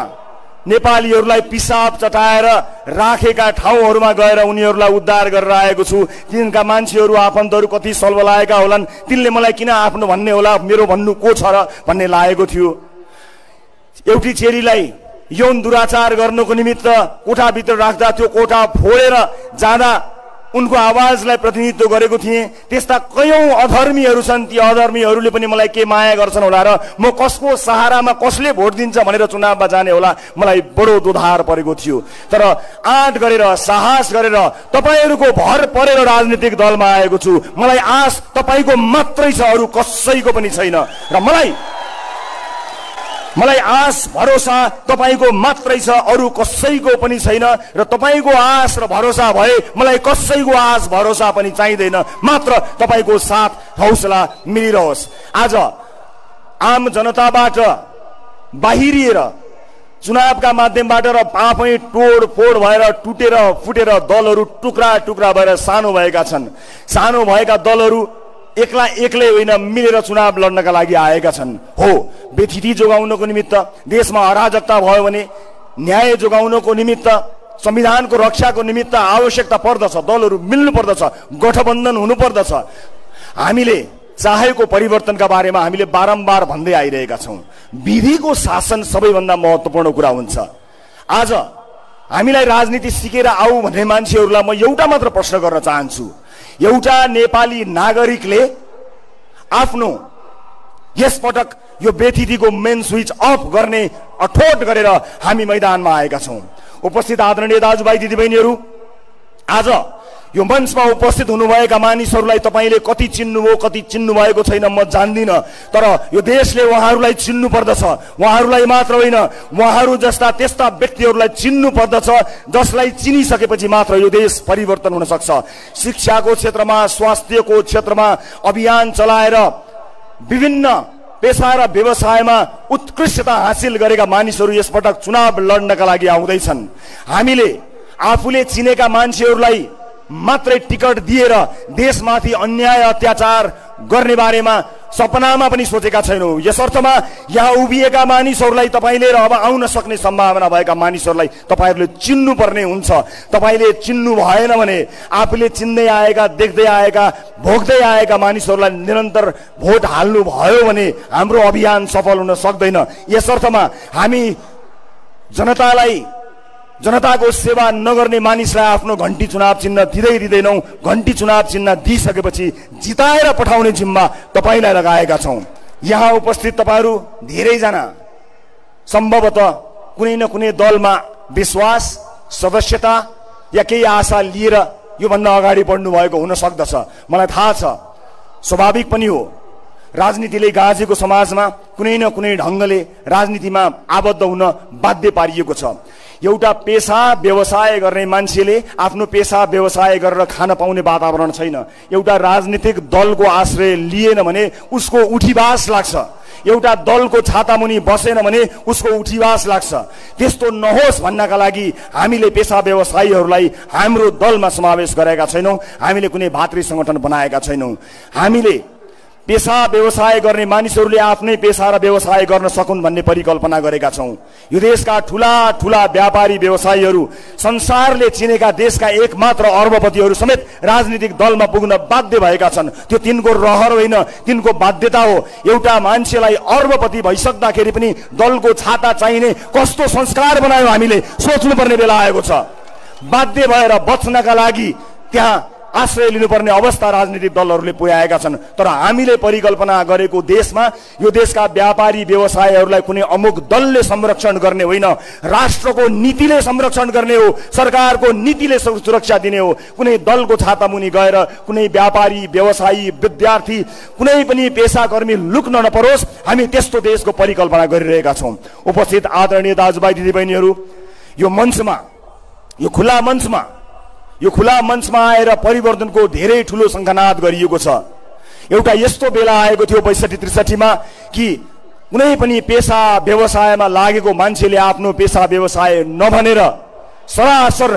नेपालीहरूलाई पिसाब चटाएर राखेका ठाउँहरूमा गएर उनीहरूलाई उद्धार गरेर आएको छु। तिनका मान्छेहरू आफन्तहरू कति सल्बलाएका होलान्, तिनले मलाई किन आफ्नो भन्ने होला, मेरो भन्नु को छ र भन्ने लागेको थियो। एउटी चेलीलाई यौन दुराचार गर्नको निमित्त कोठाभित्र राख्दा त्यो कोठा फोडेर जाँदा उनको आवाजलाई प्रतिनिधित्व गरेको थिएँ। त्यस्ता कयौं अधर्मीहरू छन्, ती अधर्मीहरूले पनि मलाई के माया गर्छन् होला र म कसको सहारामा कसले भोट दिन्छ भनेर चुनावमा जाने होला, मलाई बडो दोधार परेको थियो। तर आँट गरेर साहस गरेर तपाईहरूको भर परेर राजनीतिक दलमा आएको छु। मलाई आश तपाईको मात्रै छ, अरू कसैको पनि छैन। र मलाई आश भरोसा तपाईको मात्रै छ, अरू कसैको पनि छैन। र तपाईको आश र भरोसा भए मलाई कसैको आश भरोसा पनि चाहिँदैन, मात्र तपाईको साथ हौसला मिलिरहोस्। आज आम जनताबाट बाहिरिएर चुनावका माध्यमबाट र आफै तोडफोड भएर टुटेर फुटेर दलहरू टुक्रा टुक्रा भएर सानो भएका छन्। सानो भएका दलहरू एक्लै होइन, मिलेर चुनाव लड्नका लागि आएका छन्। हो, बेथिति जोगाउनको निमित्त, देशमा अराजकता भयो भने न्याय जोगाउनको निमित्त, संविधानको रक्षाको निमित्त आवश्यकता पर्दछ, दलहरू मिल्नु पर्दछ, गठबन्धन हुनु पर्दछ। हामीले चाहेको परिवर्तनका बारेमा हामीले बारम्बार भन्दै आइरहेका छौँ। विधिको शासन सबैभन्दा महत्त्वपूर्ण कुरा हुन्छ। आज हामीलाई राजनीति सिकेर आऊ भन्ने मान्छेहरूलाई म एउटा मात्र प्रश्न गर्न चाहन्छु। एउटा नेपाली नागरिकले आफ्नो यसपटक यो बेथितिको मेन स्विच अफ गर्ने अठोट गरेर हामी मैदानमा आएका छौँ। उपस्थित आदरणीय दाजुभाइ दिदीबहिनीहरू, आज यो मञ्चमा उपस्थित हुनुभएका मानिसहरूलाई तपाईले कति चिन्नुभयो कति चिन्नु भएको छैन म जान्दिन, तर यो देशले उहाँहरूलाई चिन्नु पर्दछ। उहाँहरूलाई मात्र होइन, उहाँहरू जस्ता त्यस्ता व्यक्तिहरूलाई चिन्नु पर्दछ जसलाई चिनिसकेपछि मात्र यो देश परिवर्तन हुन सक्छ। शिक्षाको क्षेत्रमा, स्वास्थ्यको क्षेत्रमा अभियान चलाएर विभिन्न पेशा र व्यवसायमा उत्कृष्टता हासिल गरेका मानिसहरू यसपटक चुनाव लड्नका लागि आउँदैछन्। हामीले आफूले चिनेका मान्छेहरूलाई मात्रै टिकट दिएर देशमाथि अन्याय अत्याचार गर्ने बारेमा सपनामा पनि सोचेका छैनौँ। यस अर्थमा यहाँ उभिएका मानिसहरूलाई तपाईँले र अब आउन सक्ने सम्भावना भएका मानिसहरूलाई तपाईँहरूले चिन्नुपर्ने हुन्छ। तपाईँले चिन्नु भएन भने आफूले चिन्दै आएका, देख्दै आएका, भोग्दै आएका मानिसहरूलाई निरन्तर भोट हाल्नु भयो भने हाम्रो अभियान सफल हुन सक्दैन। यस अर्थमा हामी जनताको सेवा नगर्ने मानिसलाई आफ्नो घण्टी चुनाव चिन्ह दिँदैनौँ। घण्टी चुनाव चिन्ह दिइसकेपछि जिताएर पठाउने जिम्मा तपाईँलाई लगाएका छौँ। यहाँ उपस्थित तपाईँहरू धेरैजना सम्भवतः कुनै न कुनै दलमा विश्वास, सदस्यता या केही आशा लिएर योभन्दा अगाडि बढ्नु भएको हुन सक्दछ। मलाई थाहा छ, स्वाभाविक पनि हो। राजनीतिले गाँजेको समाजमा कुनै न कुनै ढङ्गले राजनीतिमा आबद्ध हुन बाध्य पारिएको छ। एउटा पेशा व्यवसाय गर्ने मान्छेले आफ्नो पेशा व्यवसाय गरेर खान पाउने वातावरण छैन। एउटा राजनीतिक दलको आश्रय लिएन भने उसको उठीवास लाग्छ। एउटा दलको छातामुनि बसेन भने उसको उठीवास लाग्छ। त्यस्तो नहोस् भन्नका लागि हामीले पेशा व्यवसायीहरूलाई हाम्रो दलमा समावेश गरेका छैनौँ। हामीले कुनै भातृ संगठन बनाएका छैनौँ। हामीले पेशा व्यवसाय गर्ने मानिसहरूले आफ्नै पेशा र व्यवसाय गर्न सकुन् भन्ने परिकल्पना गरेका छौँ। यो देशका ठुला ठुला व्यापारी व्यवसायीहरू, संसारले चिनेका देशका एकमात्र अर्बपतिहरू समेत राजनीतिक दलमा पुग्न बाध्य भएका छन्। त्यो तिनको रहर होइन, तिनको बाध्यता हो। एउटा मान्छेलाई अर्बपति भइसक्दाखेरि पनि दलको छाता चाहिने कस्तो संस्कार बनायो हामीले सोच्नुपर्ने बेला आएको छ। बाध्य भएर बच्नका लागि त्यहाँ आश्रय लिनुपर्ने अवस्था राजनीतिक दलहरूले पुर्याएका छन्। तर हामीले परिकल्पना गरेको देशमा यो देशका व्यापारी व्यवसायीहरूलाई कुनै अमुक दलले संरक्षण गर्ने होइन, राष्ट्रको नीतिले संरक्षण गर्ने हो, सरकारको नीतिले सुरक्षा दिने हो। कुनै दलको छातामुनि गएर कुनै व्यापारी व्यवसायी विद्यार्थी कुनै पनि पेशाकर्मी लुक्न नपरोस्, हामी त्यस्तो देशको परिकल्पना गरिरहेका छौँ। उपस्थित आदरणीय दाजुभाइ दिदीबहिनीहरू, यो मञ्चमा, यो खुला मञ्चमा आएर परिवर्तनको धेरै ठुलो शङ्खनाद गरिएको छ। एउटा यस्तो बेला आएको थियो 62-63 कि कुनै पनि पेशा व्यवसायमा लागेको मान्छेले आफ्नो पेशा व्यवसाय नभनेर सरासर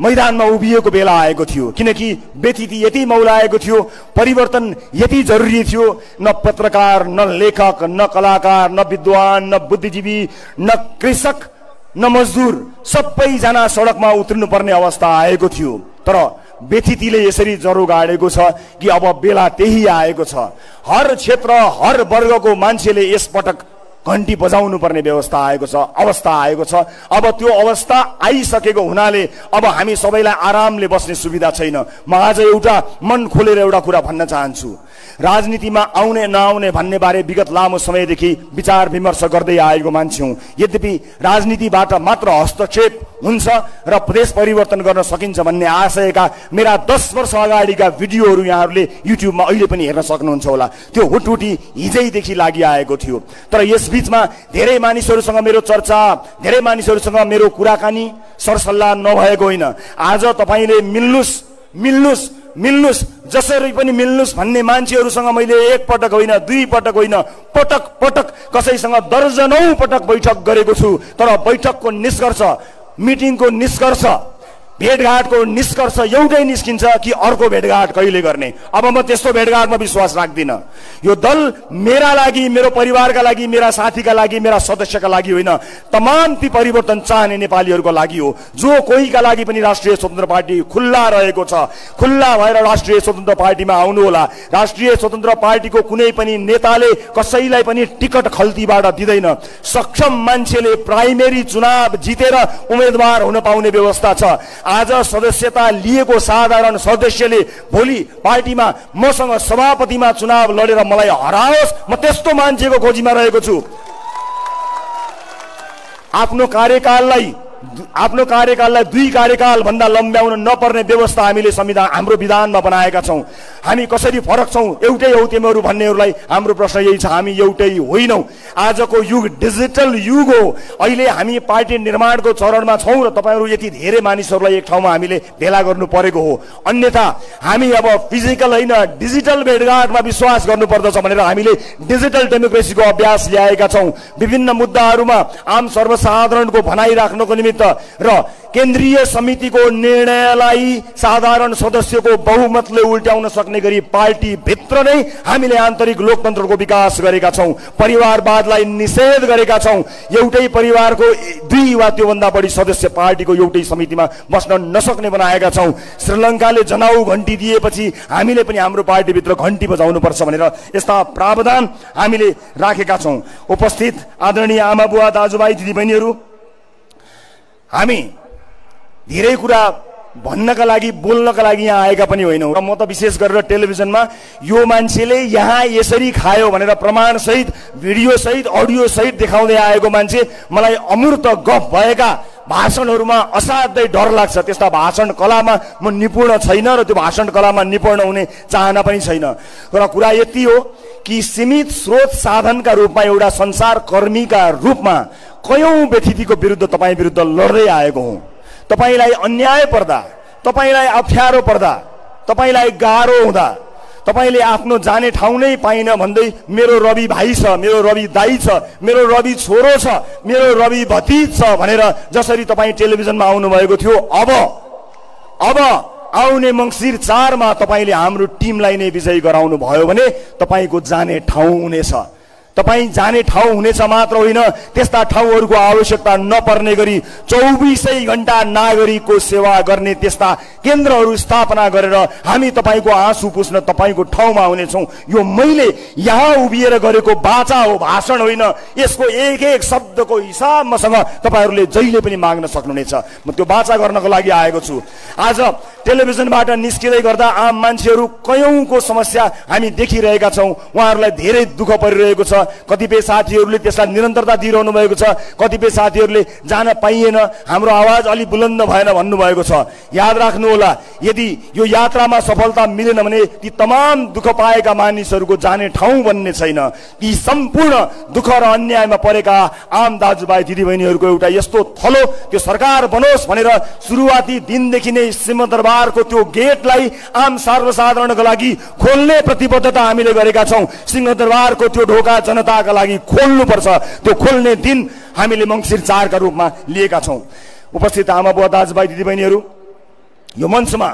मैदानमा उभिएको बेला आएको थियो। किनकि बेथिति यति मौलाएको थियो, परिवर्तन यति जरुरी थियो। न पत्रकार, न लेखक, न कलाकार, न विद्वान, न बुद्धिजीवी, न कृषक, न मजदुर सबैजना सडकमा उत्रिनु पर्ने अवस्था आएको थियो। तर व्यथितिले यसरी जरो गाडेको छ कि अब बेला त्यही आएको छ। हर क्षेत्र हर वर्गको मान्छेले यसपटक घण्टी बजाउनु पर्ने व्यवस्था आएको छ, अवस्था आएको छ। अब त्यो अवस्था आइसकेको हुनाले अब हामी सबैलाई आरामले बस्ने सुविधा छैन। म आज एउटा मन खोलेर एउटा कुरा भन्न चाहन्छु। राजनीतिमा आउने नआउने भन्ने बारे विगत लामो समयदेखि विचार विमर्श गर्दै आएको मान्छे हुँ। यद्यपि राजनीतिबाट मात्र हस्तक्षेप हुन्छ र प्रदेश परिवर्तन गर्न सकिन्छ भन्ने आशयका मेरा 10 वर्ष अगाडिका भिडियोहरू यहाँहरूले युट्युबमा अहिले पनि हेर्न सक्नुहुन्छ होला। त्यो हुटहुटी हिजैदेखि लागिआएको थियो। तर यस बीचमा धेरै मानिसहरूसँग मेरो चर्चा, धेरै मानिसहरूसँग मेरो कुराकानी सरसल्लाह नभएको होइन। आज तपाईले मिल्नुस् जसरी पनि मिल्नुस् भन्ने मान्छेहरूसँग मैले एक पटक होइन, दुई पटक होइन, पटक पटक कसैसँग दर्जनौं पटक बैठक गरेको छु। तर बैठकको निष्कर्ष, मिटिङको निष्कर्ष, भेटघाटको निष्कर्ष एउटै निस्किन्छ कि अर्को भेटघाट कहिले गर्ने। अब म त्यस्तो भेटघाटमा विश्वास राख्दिनँ। यो दल मेरा लागि, मेरो परिवारका लागि, मेरा साथीका लागि, मेरा सदस्यका लागि होइन, तमाम ती परिवर्तन चाहने नेपालीहरूको लागि हो। जो कोहीका लागि पनि राष्ट्रिय स्वतन्त्र पार्टी खुल्ला रहेको छ। खुल्ला भएर राष्ट्रिय स्वतन्त्र पार्टीमा आउनु होला। राष्ट्रिय स्वतन्त्र पार्टीको कुनै पनि नेताले कसैलाई पनि टिकट खल्तीबाट दिँदैन। सक्षम मान्छेले प्राइमेरी चुनाव जितेर उम्मेदवार हुन पाउने व्यवस्था छ। आज सदस्यता लिएको साधारण सदस्यले भोलि पार्टीमा मसँग सभापतिमा चुनाव लडेर मलाई हराओस्, म त्यस्तो मान्छेको खोजीमा रहेको छु। आफ्नो कार्यकाललाई 2 कार्यकाल भन्दा लम्ब्याउन नपर्ने व्यवस्था हामीले संविधान, हाम्रो विधानमा बनाएका छौं। हामी कसरी फरक छौं? एउटै हौ तिमीहरू भन्नेहरूलाई हाम्रो प्रश्न यही छ। हामी एउटै होइनौं। आजको युग डिजिटल युग हो। अहिले हामी पार्टी निर्माणको चरणमा छौं र तपाईहरु यति धेरै मानिसहरूलाई एक ठाउँमा हामीले भेला गर्नु परेको हो। अन्यथा हामी अब फिजिकल होइन, डिजिटल भेटघाटमा विश्वास गर्नुपर्दछ भनेर हामीले डिजिटल डेमोक्रेसीको अभ्यास ल्याएका छौं। विभिन्न मुद्दाहरूमा आम सर्वसाधारणको भनाइ राख्नको निमित्त र केन्द्रीय समितिको निर्णयलाई साधारण सदस्यको बहुमतले उल्ट्याउन सक्ने गरी पार्टी भित्र नै हामीले आन्तरिक लोकतन्त्रको विकास गरेका छौं। परिवारवादलाई निषेध गरेका छौं। एउटै परिवारको 2 वा त्योभन्दा बढी सदस्य पार्टीको एउटै समितिमा बस्न नसक्ने बनाएका छौं। श्रीलङ्काले जनाउ घण्टी दिएपछि हामीले पनि हाम्रो पार्टीभित्र घण्टी बजाउनु पर्छ भनेर यस्ता प्रावधान हामीले राखेका छौं। उपस्थित आदरणीय आमा बुवा दाजुभाइ दिदीबहिनीहरू, हामी धेरै कुरा भन्नका लागि, बोल्नका लागि यहाँ आएका पनि होइनौँ। र म त विशेष गरेर टेलिभिजनमा यो मान्छेले यहाँ यसरी खायो भनेर प्रमाण सहित, भिडियो सहित, अडियो सहित देखाउँदै आएको मान्छे, मलाई अमूर्त गफ भएका भाषणहरूमा असाध्यै डर लाग्छ। त्यस्ता भाषण कलामा म निपुण छैन र त्यो भाषण कलामा निपुण हुने चाहना पनि छैन। तर कुरा यति हो कि सीमित स्रोत साधनका रूपमा, एउटा संसार कर्मीका रूपमा कयौं व्यथितिको विरुद्ध तपाईँ विरुद्ध लड्दै आएको हुँ। तपाईलाई अन्याय पर्दा, तपाईलाई अप्ठ्यारो पर्दा, तपाईलाई गाह्रो हुँदा, तपाईले आफ्नो जाने ठाउँ नै पाइन भन्दै मेरो रवि भाइ छ, मेरो रवि दाइ छ, मेरो रवि छोरो छ, मेरो रवि भतिज छ भनेर जसरी तपाईँ टेलिभिजनमा आउनु भएको थियो, अब आउने मङ्सिर 4 मा तपाईले हाम्रो टिमलाई नै विजयी गराउनु भयो भने तपाईको जाने ठाउँ हुनेछ। तपाईं जाने ठाउँ हुनेछ मात्र होइन, त्यस्ता ठाउँहरूको आवश्यकता नपर्ने गरी 24 घण्टा नागरिकको सेवा गर्ने त्यस्ता केन्द्रहरू स्थापना गरेर हामी तपाईको आँसु पुस्न तपाईको ठाउँमा हुनेछौँ। यो मैले यहाँ उभिएर गरेको वाचा हो, भाषण होइन। यसको एक एक शब्दको हिसाब मसँग तपाईहरूले जहिले पनि माग्न सक्नुहुनेछ। म त्यो वाचा गर्नको लागि आएको छु। आज टेलिभिजनबाट निस्किँदै गर्दा आम मान्छेहरू कयौंको समस्या हामी देखिरहेका छौँ। उहाँहरूलाई धेरै दुःख परिरहेको छ। कतिपय साथीहरूले त्यसलाई निरन्तरता दिइरहनु भएको छ। कतिपय साथीहरूले जान पाइएन, हाम्रो आवाज अलि बुलन्द भएन भन्नुभएको छ। याद राख्नु होला, यदि यो यात्रामा सफलता मिलेन भने ती तमाम दुःख पाएका मानिसहरूको जाने ठाउँ बन्ने छैन। ती सम्पूर्ण दुःख र अन्यायमा परेका आम दाजुभाइ दिदीबहिनीहरूको एउटा यस्तो थलो, त्यो सरकार बनोस् भनेर सुरुवाती दिनदेखि नै सिंहदरबारको त्यो गेटलाई आम सर्वसाधारणको लागि खोल्ने प्रतिबद्धता हामीले गरेका छौँ। सिंहदरबारको त्यो ढोका जनताका लागि खोल्नुपर्छ। त्यो खोल्ने दिन हामीले मङ्सिर 4 का रूपमा लिएका छौँ। उपस्थित आमा बुवा दाजुभाइ दिदीबहिनीहरू, यो मञ्चमा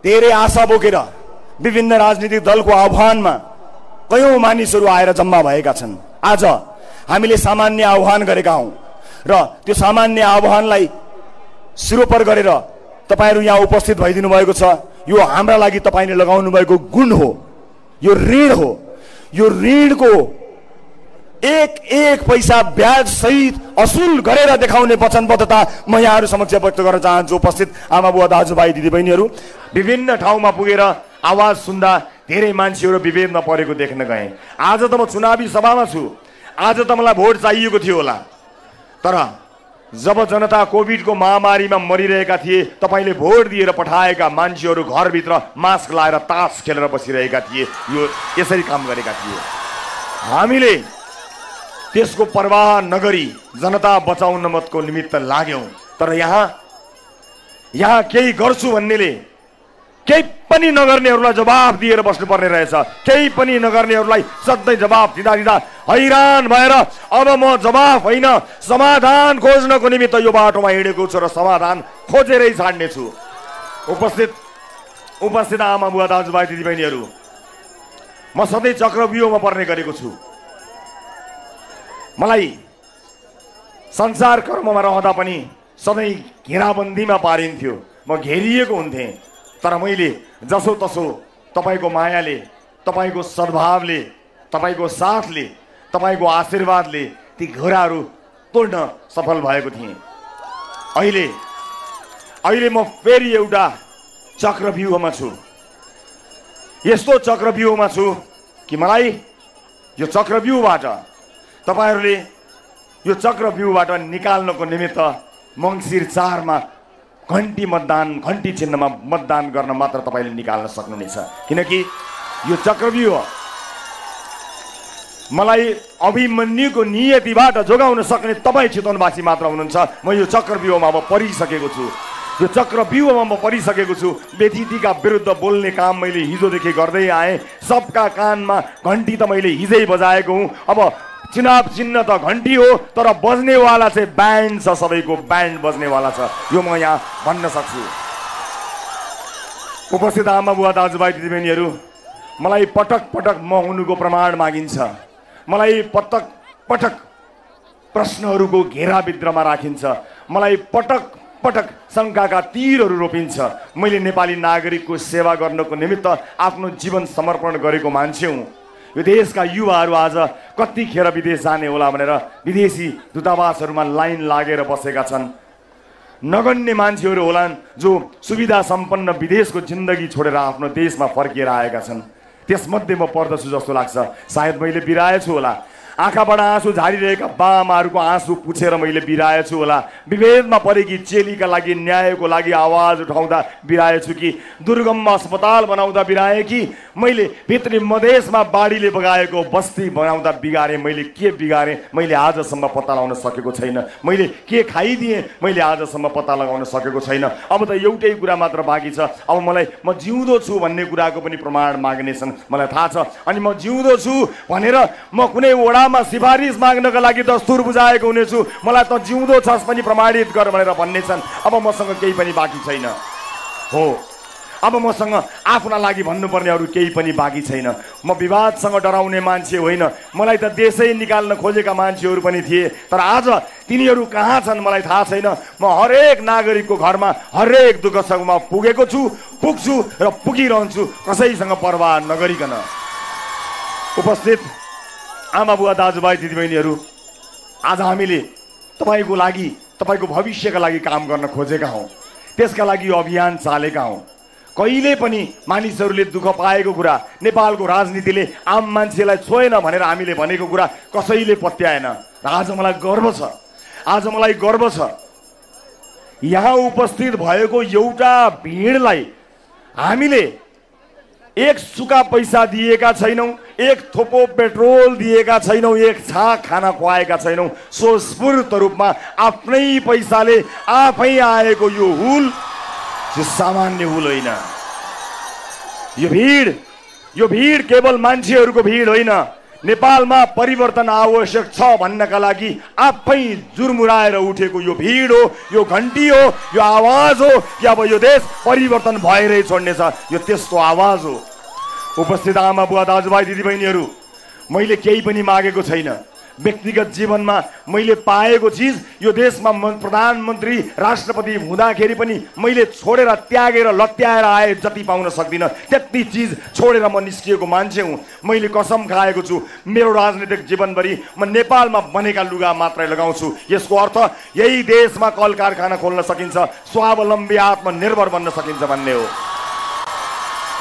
धेरै आशा बोकेर विभिन्न राजनीतिक दलको आह्वानमा कयौं मानिसहरू आएर जम्मा भएका छन्। आज हामीले सामान्य आह्वान गरेका हौं र त्यो सामान्य आह्वानलाई सिरोपर गरेर तपाईहरु यहाँ उपस्थित भइदिनु भएको छ। यो हाम्रा लागि तपाईले लगाउनु भएको गुण हो, यो ऋण हो। यो ऋणको एक पैसा ब्याज सहित असुल गरेर देखाउने वचनबद्धता म यहाँहरु समक्ष व्यक्त गर्न चाहन्छु। उपस्थित आमा बुवा दाजुभाइ दिदीबहिनीहरु, विभिन्न ठाउँमा पुगेर आवाज सुन्दा धेरै मान्छेहरु विभेदमा परेको देख्न गए। आज त म चुनावी सभामा छु, आज त मलाई भोट चाहिएको थियो होला, तर जब जनता कोभिडको महामारीमा मरिरहेका थिए तपाईले भोट दिएर पठाएका मान्छेहरु घरभित्र मास्क लाएर तास खेलेर बसिरहेका थिए। यो यसरी काम गरेका थिए। हामीले त्यसको परवाह नगरी जनता बचाउन मतको निमित्त लाग्यौं। तर यहाँ केही गर्छु भन्नेले केही पनि नगर्नेहरूलाई जवाफ दिएर बस्नुपर्ने रहेछ। केही पनि नगर्नेहरूलाई सधैँ जवाफ दिँदा दिँदा हैरान भएर अब म जवाफ होइन समाधान खोज्नको निमित्त यो बाटोमा हिँडेको छु र समाधान खोजेरै छाड्नेछु। उपस्थित आमा बुवा दाजुभाइ दिदीबहिनीहरू, म सधैँ चक्रव्यूहमा पर्ने गरेको छु। मलाई संसार कर्ममा रहँदा पनि सधैँ घेराबन्दीमा पारिन्थ्यो, म घेरिएको हुन्थेँ। तर मैले जसो तसो तपाईको मायाले, तपाईको सद्भावले, तपाईको साथले, तपाईको आशीर्वादले ती घेराहरू तोड्न सफल भएको थिएँ। अहिले म फेरि एउटा चक्रव्यूहमा छु। यस्तो चक्रव्यूहमा छु कि मलाई यो चक्रव्यूहबाट तपाईहरुले यो चक्रव्यूहबाट निकाल्नको निमित्त मंसिर 4 मा घण्टी चिन्हमा मतदान गर्न मात्र तपाईले निकाल्न सक्नुहुनेछ। किनकि यो चक्रव्यूह मलाई अभिमन्युको नियतिबाट जोगाउन सक्ने तपाई चितवनवासी मात्र हुनुहुन्छ। म यो चक्रव्यूहमा अब परिसकेको छु। यो चक्रव्यूहमा म परिसकेको छु। व्यतिथिका विरुद्ध बोल्ने काम मैले हिजोदेखि गर्दै आएँ। सबका कानमा घण्टी त मैले हिजै बजाएको हुँ। अब चुनाव चिन्ह त घण्टी हो, तर बज्नेवाला चाहिँ ब्यान्ड छ। सबैको ब्यान्ड बज्नेवाला छ, यो म यहाँ भन्न सक्छु। उपस्थित आमा बुवा दाजुभाइ दिदीबहिनीहरू, मलाई पटक पटक म हुनुको प्रमाण मागिन्छ। मलाई पटक पटक प्रश्नहरूको घेराभित्रमा राखिन्छ। मलाई पटक पटक शङ्काका तीरहरू रोपिन्छ। मैले नेपाली नागरिकको सेवा गर्नको निमित्त आफ्नो जीवन समर्पण गरेको मान्छे हुँ। यो देशका युवाहरू आज कतिखेर विदेश जाने होला भनेर विदेशी दूतावासहरूमा लाइन लागेर बसेका छन्। नगन्य मान्छेहरू होलान् जो सुविधा सम्पन्न विदेशको जिन्दगी छोडेर आफ्नो देशमा फर्किएर आएका छन्। त्यसमध्ये म पर्दछु जस्तो लाग्छ। सायद मैले बिराएछु होला। आँखाबाट आँसु झारिरहेका बामाहरूको आँसु पुछेर मैले बिराएछु होला। विभेदमा परेकी चेलीका लागि न्यायको लागि आवाज उठाउँदा बिराएछु कि दुर्गम अस्पताल बनाउँदा बिराएँ कि मैले भित्री मधेसमा बाढीले बगाएको बस्ती बनाउँदा बिगारेँ। मैले के बिगारेँ मैले आजसम्म पत्ता लगाउन सकेको छैन। मैले के खाइदिएँ मैले आजसम्म पत्ता लगाउन सकेको छैन। अब त एउटै कुरा मात्र बाँकी छ। अब म जिउँदो छु भन्ने कुराको पनि प्रमाण माग्नेछन्, मलाई थाहा छ। अनि म जिउँदो छु भनेर म कुनै वडामा सिफारिस माग्नका लागि दस्तुर बुझाएको हुनेछु। मलाई त जिउँदो छस् पनि प्रमाणित गर भनेर भन्नेछन्। अब मसँग केही पनि बाँकी छैन। हो, अब मसँग आफ्ना लागि भन्नुपर्ने अरू केही पनि बाँकी छैन। म विवादसँग डराउने मान्छे होइन। मलाई त देशै निकाल्न खोजेका मान्छेहरू पनि थिए, तर आज तिनीहरू कहाँ छन् मलाई थाहा छैन। म हरेक नागरिकको घरमा हरेक दुःख सुखमा पुगेको छु, पुग्छु र पुगिरहन्छु, कसैसँग परवाह नगरिकन। उपस्थित आमा बुवा दाजुभाइ दिदीबहिनीहरू, आज हामीले तपाईको लागि, तपाईको भविष्यका लागि काम गर्न खोजेका हौँ। त्यसका लागि यो अभियान चालेका हौँ। कहिले पनि मानिसहरूले दुःख पाएको कुरा, नेपालको राजनीतिले आम मान्छेलाई छोएन भनेर हामीले भनेको कुरा कसैले पत्याएन। र आज मलाई गर्व छ, आज मलाई गर्व छ यहाँ उपस्थित भएको एउटा भिडलाई हामीले एक सुका पैसा दिएका छैनौं, एक थोपो पेट्रोल दिएका छैनौं, एक छाक खाना खुवाएका छैनौं। स्वस्फूर्त रूपमा आफ्नै पैसाले आफै आएको यो हुल यो सामान्य हुल होइन। यो भिड केवल मान्छेहरूको भिड होइन। नेपालमा परिवर्तन आवश्यक छ भन्नका लागि आफै जुरमुराएर उठेको यो भिड हो, यो घण्टी हो, यो आवाज हो कि अब यो देश परिवर्तन भएरै छोड्नेछ। यो त्यस्तो आवाज हो। उपस्थित आमा बुवा दाजुभाइ दिदीबहिनीहरू, मैले केही पनि मागेको छैन। व्यक्तिगत जीवनमा मैले पाएको चिज यो देशमा प्रधानमन्त्री राष्ट्रपति हुँदाखेरि पनि मैले छोडेर त्यागेर लत्याएर आए जति पाउन सक्दिनँ त्यति चिज छोडेर म निस्किएको मान्छे हुँ। मैले कसम खाएको छु मेरो राजनीतिक जीवनभरि म नेपालमा बनेका लुगा मात्रै लगाउँछु। यसको अर्थ यही देशमा कल कारखाना खोल्न सकिन्छ, स्वावलम्बी आत्मनिर्भर बन्न सकिन्छ भन्ने हो।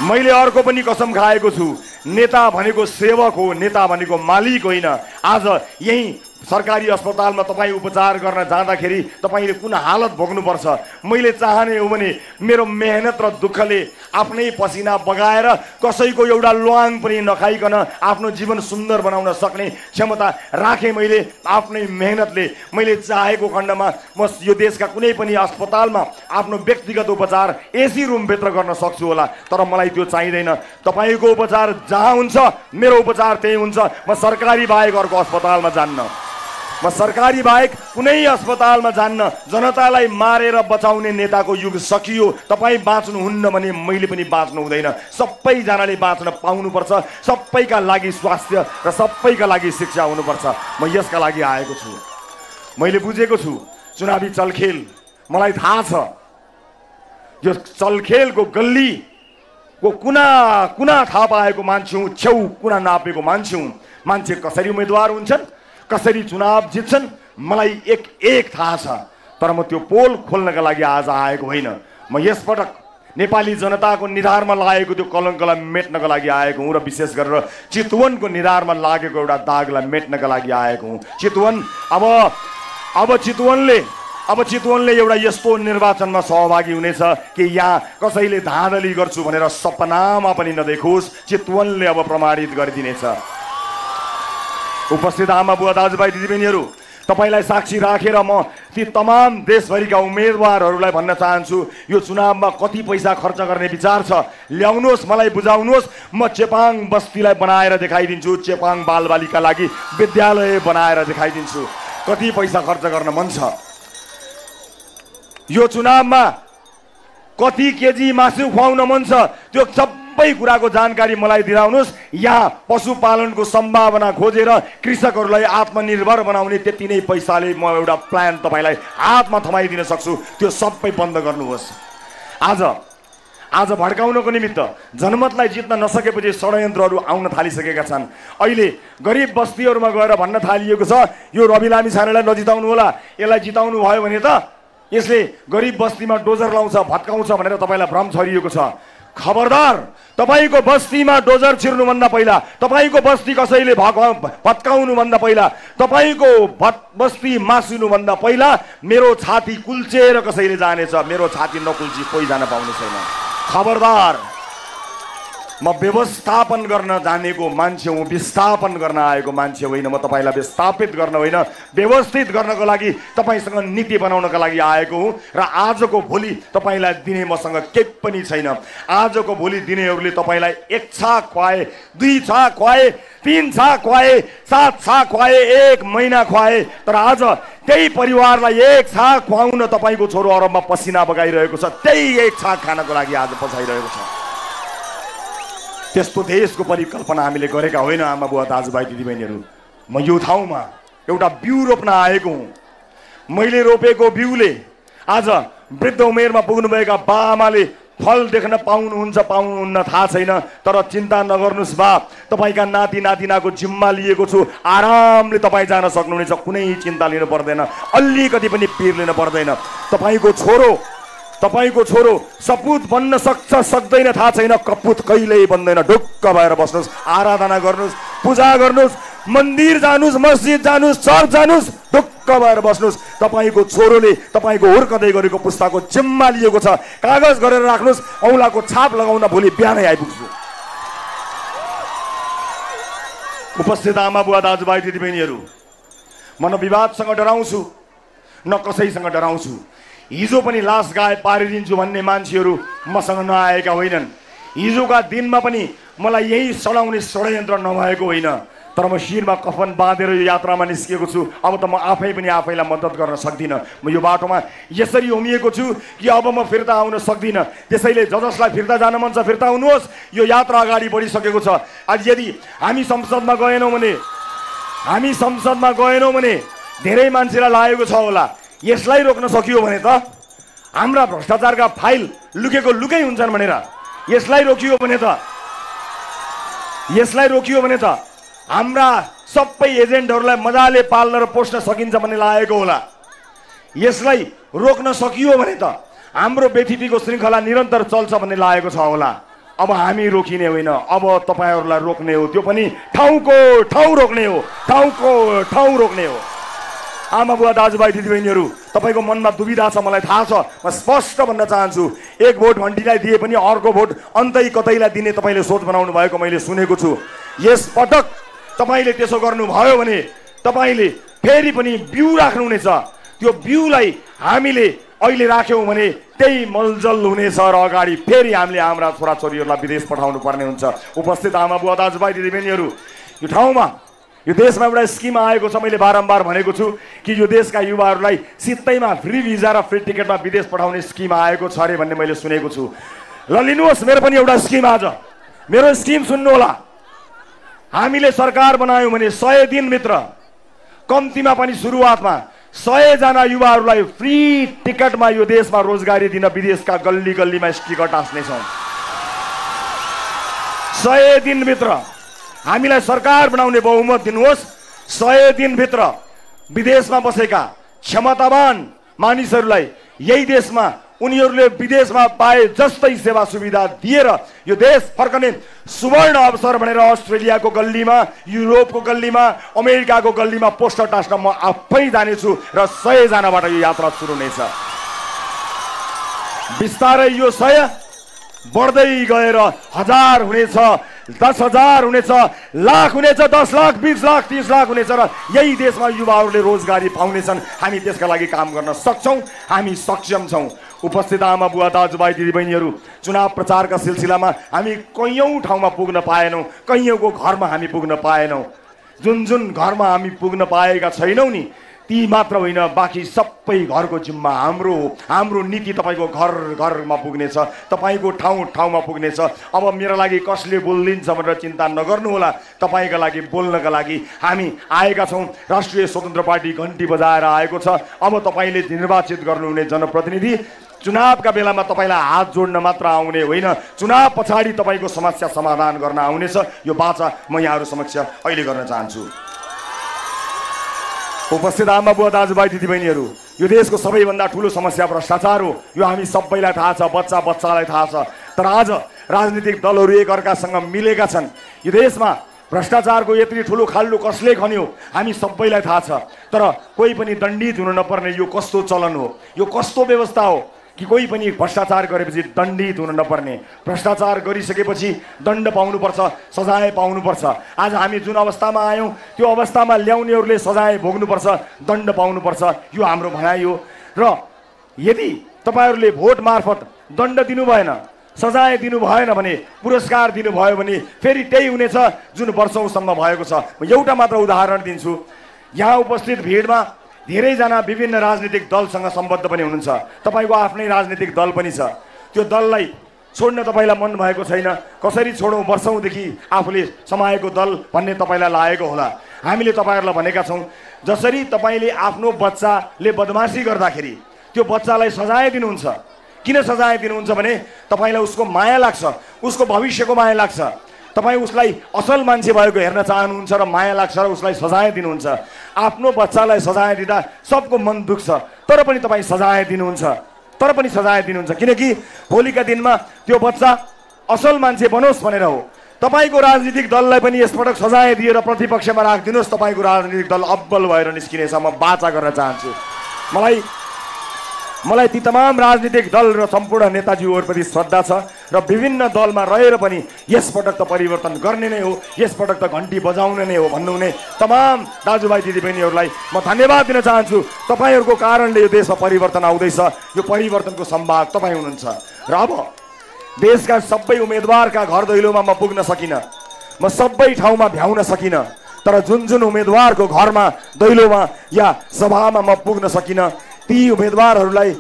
मैले अर्को पनि कसम खाएको छु, नेता भनेको सेवक हो, नेता भनेको मालिक होइन। आज यही सरकारी अस्पतालमा तपाईँ उपचार गर्न जाँदाखेरि तपाईँले कुन हालत भोग्नुपर्छ, मैले चाहने हो भने मेरो मेहनत र दुःखले आफ्नै पसिना बगाएर कसैको एउटा ल्वाङ पनि नखाइकन आफ्नो जीवन सुन्दर बनाउन सक्ने क्षमता राखेँ मैले आफ्नै मेहनतले। मैले चाहेको खण्डमा म यो देशका कुनै पनि अस्पतालमा आफ्नो व्यक्तिगत उपचार एसी रुमभित्र गर्न सक्छु होला, तर मलाई त्यो चाहिँदैन। तपाईँको उपचार जहाँ हुन्छ मेरो उपचार त्यही हुन्छ। म सरकारी बाहेक अर्को अस्पतालमा जान्न, म सरकारी बाहेक कुनै अस्पतालमा जान्न। जनतालाई मारेर बचाउने नेताको युग सकियो। तपाईँ बाँच्नुहुन्न भने मैले पनि बाँच्नु हुँदैन। सबैजनाले बाँच्न पाउनुपर्छ, सबैका लागि स्वास्थ्य र सबैका लागि शिक्षा हुनुपर्छ। म यसका लागि आएको छु। मैले बुझेको छु चुनावी चलखेल, मलाई थाहा छ यो चलखेलको गल्लीको कुना कुना थाहा पाएको मान्छे हुँ, छेउ कुना नापेको मान्छे हुँ। मान्छे कसरी उम्मेदवार हुन्छन्, कसरी चुनाव जित्छन् मलाई एक थाहा छ, तर म त्यो पोल खोल्नका लागि आज आएको होइन। म यसपटक नेपाली जनताको निधारमा लागेको त्यो कलङ्कलाई मेट्नका लागि आएको हुँ र विशेष गरेर चितवनको निधारमा लागेको एउटा दागलाई मेट्नका लागि आएको हुँ। अब चितवनले एउटा यस्तो निर्वाचनमा सहभागी हुनेछ कि यहाँ कसैले धाँधली गर्छु भनेर सपनामा पनि नदेखोस्। चितवनले अब प्रमाणित गरिदिनेछ। उपस्थित आमा बुवा दाजुभाइ दिदीबहिनीहरू, तपाईँलाई साक्षी राखेर म ती तमाम देशभरिका उम्मेदवारहरूलाई भन्न चाहन्छु यो चुनावमा कति पैसा खर्च गर्ने विचार छ ल्याउनुहोस्, मलाई बुझाउनुहोस्। म चेपाङ बस्तीलाई बनाएर देखाइदिन्छु, चेपाङ बालबालिका लागि विद्यालय बनाएर देखाइदिन्छु। कति पैसा खर्च गर्न मन छ। यो चुनावमा कति केजी मासु खुवाउन मन छ त्यो सबै कुराको जानकारी मलाई दिलाउनुहोस्। यहाँ पशुपालनको सम्भावना खोजेर कृषकहरूलाई आत्मनिर्भर बनाउने त्यति नै पैसाले म एउटा प्लान तपाईँलाई हातमा थमाइदिन सक्छु। त्यो सबै बन्द गर्नुहोस्। आज भड्काउनको निमित्त जनमतलाई जित्न नसकेपछि षड्यन्त्रहरू आउन थालिसकेका छन्। अहिले गरिब बस्तीहरूमा गएर भन्न थालिएको छ यो रवि लामिछानेलाई नजिताउनु होला, यसलाई जिताउनु भयो भने त यसले गरिब बस्तीमा डोजर लाउँछ भत्काउँछ भनेर तपाईँलाई भ्रम छरिएको छ। खबरदार, तपाईँको बस्तीमा डोजर छिर्नुभन्दा पहिला, तपाईँको बस्ती कसैले भत्काउनुभन्दा पहिला, तपाईँको बस्ती मासिनुभन्दा पहिला मेरो छाती कुल्चेर कसैले जानेछ। मेरो छाती नकुल्ची कोही जान पाउने छैन। खबरदार, म व्यवस्थापन गर्न जानेको मान्छे हुँ, विस्थापन गर्न आएको मान्छे होइन। म तपाईँलाई विस्थापित गर्न होइन, व्यवस्थित गर्नको लागि तपाईँसँग नीति बनाउनका लागि आएको हुँ। र आजको भोलि तपाईँलाई दिने मसँग केही पनि छैन। आजको भोलि दिनेहरूले तपाईँलाई 1 छाक खुवाए, 2 छाक खुवाए, 3 छाक खुवाए, 7 छाक खुवाए, 1 महिना खुवाए, तर आज त्यही परिवारलाई 1 छाक खुवाउन तपाईँको छोरो अरबमा पसिना बगाइरहेको छ। त्यही 1 छाक खानको लागि आज पछाइरहेको छ। त्यस्तो देशको परिकल्पना हामीले गरेका होइन आमा बुवा दाजुभाइ दिदीबहिनीहरू। म यो ठाउँमा एउटा बिउ रोप्न आएको हुँ। मैले रोपेको बिउले आज वृद्ध उमेरमा पुग्नुभएका बाआमाले फल देख्न पाउनुहुन्छ पाउनुहुन्न थाहा छैन, तर चिन्ता नगर्नुहोस् बा, तपाईँका नाति नातिनाको जिम्मा लिएको छु। आरामले तपाईँ जान सक्नुहुनेछ, कुनै चिन्ता लिनु पर्दैन, अलिकति पनि पिर लिनु पर्दैन। तपाईँको छोरो सपुत बन्न सक्छ सक्दैन थाहा छैन, कपुत कहिल्यै बन्दैन। ढुक्क भएर बस्नुहोस्, आराधना गर्नुहोस्, पूजा गर्नुहोस्, मन्दिर जानुहोस्, मस्जिद जानुहोस्, चर्च जानुहोस्, ढुक्क भएर बस्नुहोस्। तपाईँको छोरोले तपाईँको हुर्कदै गरेको पुस्ताको जिम्मा लिएको छ, कागज गरेर राख्नुहोस्। औँलाको छाप लगाउन भोलि बिहानै आइपुग्छु। उपस्थित आमा बुवा दाजुभाइ दिदीबहिनीहरू, म न विवादसँग डराउँछु न कसैसँग डराउँछु। हिजो पनि लास गाए पारिदिन्छु भन्ने मान्छेहरू मसँग नआएका होइनन्। हिजोका दिनमा पनि मलाई यही सडाउने षड्यन्त्र नभएको होइन, तर म शिरमा कफन बाँधेर यो यात्रामा निस्किएको छु। अब त म आफै पनि आफैलाई मद्दत गर्न सक्दिनँ। म यो बाटोमा यसरी होमिएको छु कि अब म फिर्ता आउन सक्दिनँ। त्यसैले जसलाई फिर्ता जान मन छ फिर्ता हुनुहोस्। यो यात्रा अगाडि बढिसकेको छ। आज यदि हामी संसदमा गएनौँ भने हामी संसदमा गएनौँ भने धेरै मान्छेलाई लागेको छ होला यसलाई रोक्न सकियो भने त हाम्रा भ्रष्टाचारका फाइल लुकेको लुकै हुन्छन् भनेर यसलाई रोकियो भने त हाम्रा सबै एजेन्टहरूलाई मजाले पाल्न र पोस्न सकिन्छ भन्ने लागेको होला। यसलाई रोक्न सकियो भने त हाम्रो व्यथितिको श्रृङ्खला निरन्तर चल्छ भन्ने लागेको छ होला। अब हामी रोकिने होइन, अब तपाईहरूलाई रोक्ने हो, त्यो पनि ठाउँको ठाउँ रोक्ने हो, ठाउँको ठाउँ रोक्ने हो। आमा बुवा दाजुभाइ दिदीबहिनीहरू, तपाईँको मनमा दुविधा छ मलाई थाहा छ। म स्पष्ट भन्न चाहन्छु, एक भोट घन्टीलाई दिए पनि अर्को भोट अन्तै कतैलाई दिने तपाईँले सोच बनाउनु भएको मैले सुनेको छु। यस पटक तपाईँले त्यसो गर्नुभयो भने तपाईँले फेरि पनि बिउ राख्नुहुनेछ। त्यो बिउलाई हामीले अहिले राख्यौँ भने त्यही मलजल हुनेछ र अगाडि फेरि हामीले हाम्रा छोराछोरीहरूलाई विदेश पठाउनु पर्ने हुन्छ। उपस्थित आमा बुवा दाजुभाइ दिदीबहिनीहरू, यो ठाउँमा यो देशमा एउटा स्किम आएको छ। मैले बारम्बार भनेको छु कि यो देशका युवाहरूलाई सित्तैमा फ्री भिजा र फ्री टिकटमा विदेश पठाउने स्किम आएको छ अरे भन्ने मैले सुनेको छु। ल लिनुहोस्, मेरो पनि एउटा स्किम आज, मेरो स्किम सुन्नु होला। हामीले सरकार बनायौँ भने 100 दिनभित्र कम्तीमा पनि सुरुवातमा 100 जना युवाहरूलाई फ्री टिकटमा यो देशमा रोजगारी दिन विदेशका गल्ली गल्लीमा टिकट टास्नेछौँ। 100 दिनभित्र हामीलाई सरकार बनाउने बहुमत दिनुहोस्। 100 दिनभित्र विदेशमा बसेका क्षमतावान मानिसहरूलाई यही देशमा उनीहरूले विदेशमा पाए जस्तै सेवा सुविधा दिएर यो देश फर्कने सुवर्ण अवसर भनेर अस्ट्रेलियाको गल्लीमा, युरोपको गल्लीमा, अमेरिकाको गल्लीमा पोस्टर टास्न म आफै जानेछु र 100 जनाबाट यो यात्रा सुरु हुनेछ। बिस्तारै यो 100 बढ्दै गएर 1000 हुनेछ, 10,000 हुनेछ, लाख हुनेछ, 10 लाख, 20 लाख, 30 लाख हुनेछ र यही देशमा युवाहरूले रोजगारी पाउनेछन्। हामी त्यसका लागि काम गर्न सक्छौँ, हामी सक्षम छौँ। उपस्थित आमा बुवा दाजुभाइ दिदीबहिनीहरू, चुनाव प्रचारका सिलसिलामा हामी कैयौँ ठाउँमा पुग्न पाएनौँ, कैयौँको घरमा हामी पुग्न पाएनौँ। जुन घरमा हामी पुग्न पाएका छैनौँ नि, ती मात्र होइन, बाँकी सबै घरको जिम्मा हाम्रो हो। हाम्रो नीति तपाईँको घर घरमा पुग्नेछ, तपाईँको ठाउँमा पुग्नेछ। अब मेरो लागि कसले बोलिदिन्छ भनेर चिन्ता नगर्नुहोला। तपाईँका लागि बोल्नका लागि हामी आएका छौँ। राष्ट्रिय स्वतन्त्र पार्टी घन्टी बजाएर आएको छ। अब तपाईँले निर्वाचित गर्नुहुने जनप्रतिनिधि चुनावका बेलामा तपाईँलाई हात जोड्न मात्र आउने होइन, चुनाव पछाडि तपाईँको समस्या समाधान गर्न आउनेछ। यो बाचा म यहाँहरू समक्ष अहिले गर्न चाहन्छु। उपस्थित आमा बुवा दाजुभाइ दिदीबहिनीहरू, यो देशको सबैभन्दा ठुलो समस्या भ्रष्टाचार हो। यो हामी सबैलाई थाहा छ, बच्चालाई थाहा छ। तर आज राजनीतिक दलहरू एकअर्कासँग मिलेका छन्। यो देशमा भ्रष्टाचारको यति ठुलो खाल्डो कसले खन्यो हामी सबैलाई थाहा छ। तर कोही पनि दण्डित हुन नपर्ने यो कस्तो चलन हो, यो कस्तो व्यवस्था हो कि कोही पनि भ्रष्टाचार गरेपछि दण्डित हुन नपर्ने, भ्रष्टाचार गरिसकेपछि दण्ड पाउनुपर्छ, सजाय पाउनुपर्छ। आज हामी जुन अवस्थामा आयौँ त्यो अवस्थामा ल्याउनेहरूले सजाय भोग्नुपर्छ, दण्ड पाउनुपर्छ, यो हाम्रो भनाइ हो। र यदि तपाईँहरूले भोट मार्फत दण्ड दिनु भएन, सजाय दिनु भएन भने, पुरस्कार दिनुभयो भने फेरि त्यही हुनेछ जुन वर्षौँसम्म भएको छ। म एउटा मात्र उदाहरण दिन्छु। यहाँ उपस्थित भिडमा धेरैजना विभिन्न राजनीतिक दलसँग सम्बद्ध पनि हुनुहुन्छ। तपाईँको आफ्नै राजनीतिक दल पनि छ। त्यो दललाई छोड्न तपाईँलाई मन भएको छैन। कसरी छोडौँ, वर्षौँदेखि आफूले समाएको दल भन्ने तपाईँलाई लागेको होला। हामीले तपाईँहरूलाई भनेका छौँ, जसरी तपाईँले आफ्नो बच्चाले बदमासी गर्दाखेरि त्यो बच्चालाई सजाय दिनुहुन्छ। किन सजाय दिनुहुन्छ भने तपाईँलाई उसको माया लाग्छ, उसको भविष्यको माया लाग्छ। तपाईँ उसलाई असल मान्छे भएको हेर्न चाहनुहुन्छ र माया लाग्छ र उसलाई सजाय दिनुहुन्छ। आफ्नो बच्चालाई सजाय दिँदा सबको मन दुख्छ, तर पनि तपाईँ सजाय दिनुहुन्छ, किनकि भोलिका दिनमा त्यो बच्चा असल मान्छे बनोस् भनेर हो। तपाईँको राजनीतिक दललाई पनि यसपटक सजाय दिएर प्रतिपक्षमा राखिदिनुहोस्, तपाईँको राजनीतिक दल अब्बल भएर निस्किनेछ। म बाचा गर्न चाहन्छु। मलाई ती तमाम राजनीतिक दल र सम्पूर्ण नेताजीहरूप्रति श्रद्धा छ र विभिन्न दलमा रहेर पनि यसपटक त परिवर्तन गर्ने नै हो, यसपटक त घन्टी बजाउने नै हो भन्नुहुने तमाम दाजुभाइ दिदीबहिनीहरूलाई म धन्यवाद दिन चाहन्छु। तपाईँहरूको कारणले यो देशमा परिवर्तन आउँदैछ। यो परिवर्तनको सम्भाग तपाईँ हुनुहुन्छ। र अब देशका सबै उम्मेदवारका घर दैलोमा म पुग्न सकिनँ, म सबै ठाउँमा भ्याउन सकिनँ। तर जुन उम्मेदवारको घरमा दैलोमा या सभामा म पुग्न सकिनँ, ती उम्मेदवारहरूलाई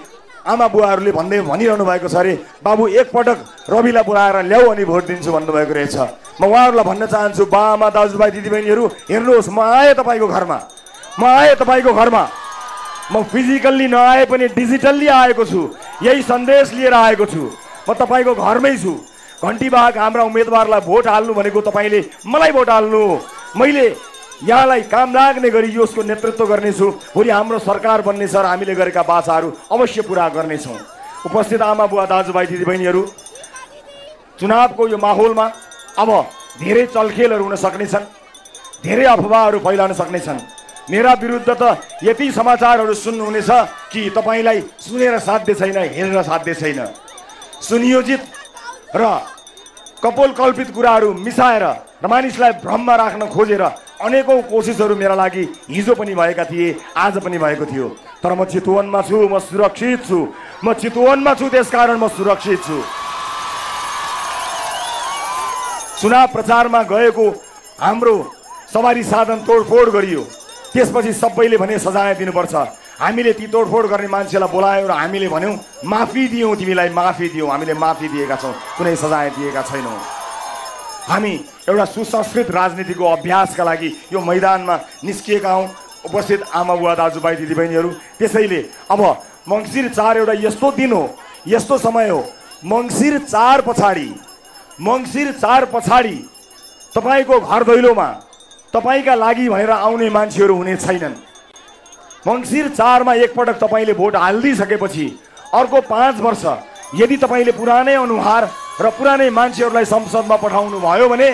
आमा बुवाहरूले भनिरहनु भएको छ अरे बाबु एकपटक रविलाई बोलाएर ल्याऊ अनि भोट दिन्छु भन्नुभएको रहेछ। म उहाँहरूलाई भन्न चाहन्छु बाआमा दाजुभाइ दिदीबहिनीहरू हेर्नुहोस्, म आएँ तपाईँको घरमा, म फिजिकल्ली नआए पनि डिजिटल्ली आएको छु, यही सन्देश लिएर आएको छु। म तपाईँको घरमै छु। घन्टीबाग हाम्रा उम्मेदवारलाई भोट हाल्नु भनेको तपाईँले मलाई भोट हाल्नु, मैले यहाँलाई काम लाग्ने गरी यसको नेतृत्व गर्नेछु। भोलि हाम्रो सरकार बन्ने छ र हामीले गरेका बाचाहरू अवश्य पुरा गर्नेछौँ। उपस्थित आमा बुवा दाजुभाइ दिदीबहिनीहरू, चुनावको यो माहौलमा अब धेरै चलखेलहरू हुन सक्नेछन्, धेरै अफवाहहरू फैलाउन सक्नेछन्। मेरा विरुद्ध त यति समाचारहरू सुन्नुहुनेछ कि तपाईँलाई सुनेर साध्य छैन, हेरेर साध्य छैन। सुनियोजित र कपोलकल्पित कुराहरू मिसाएर र मानिसलाई भ्रममा राख्न खोजेर अनेकौं कोसिसहरू मेरा लागि हिजो पनि भएका थिए, आज पनि भएको थियो। तर म चितवनमा छु, म सुरक्षित छु। म चितवनमा छु, त्यसकारण म सुरक्षित छु। चुनाव प्रचारमा गएको हाम्रो सवारी साधन तोडफोड गरियो, त्यसपछि सबैले भने सजाय दिनुपर्छ। हामीले ती तोडफोड गर्ने मान्छेलाई बोलायौँ र हामीले भन्यौँ माफी दियौँ, तिमीलाई माफी दियौँ। हामीले माफी दिएका छौँ, कुनै सजाय दिएका छैनौँ। हामी एउटा सुसंस्कृत राजनीतिको अभ्यासका लागि यो मैदानमा निस्किएका हौँ। उपस्थित आमा बुवा दाजुभाइ दिदीबहिनीहरू, त्यसैले अब मङ्सिर 4 एउटा यस्तो दिन हो, यस्तो समय हो। मङ्सिर 4 पछाडि तपाईँको घर दैलोमा तपाईँका लागि भनेर आउने मान्छेहरू हुने छैनन्। मङ्सिर 4 मा एकपटक तपाईँले भोट हालिदिइसकेपछि अर्को 5 वर्ष यदि तपाईँले पुरानै अनुहार र पुरानै मान्छेहरूलाई संसदमा पठाउनु भयो भने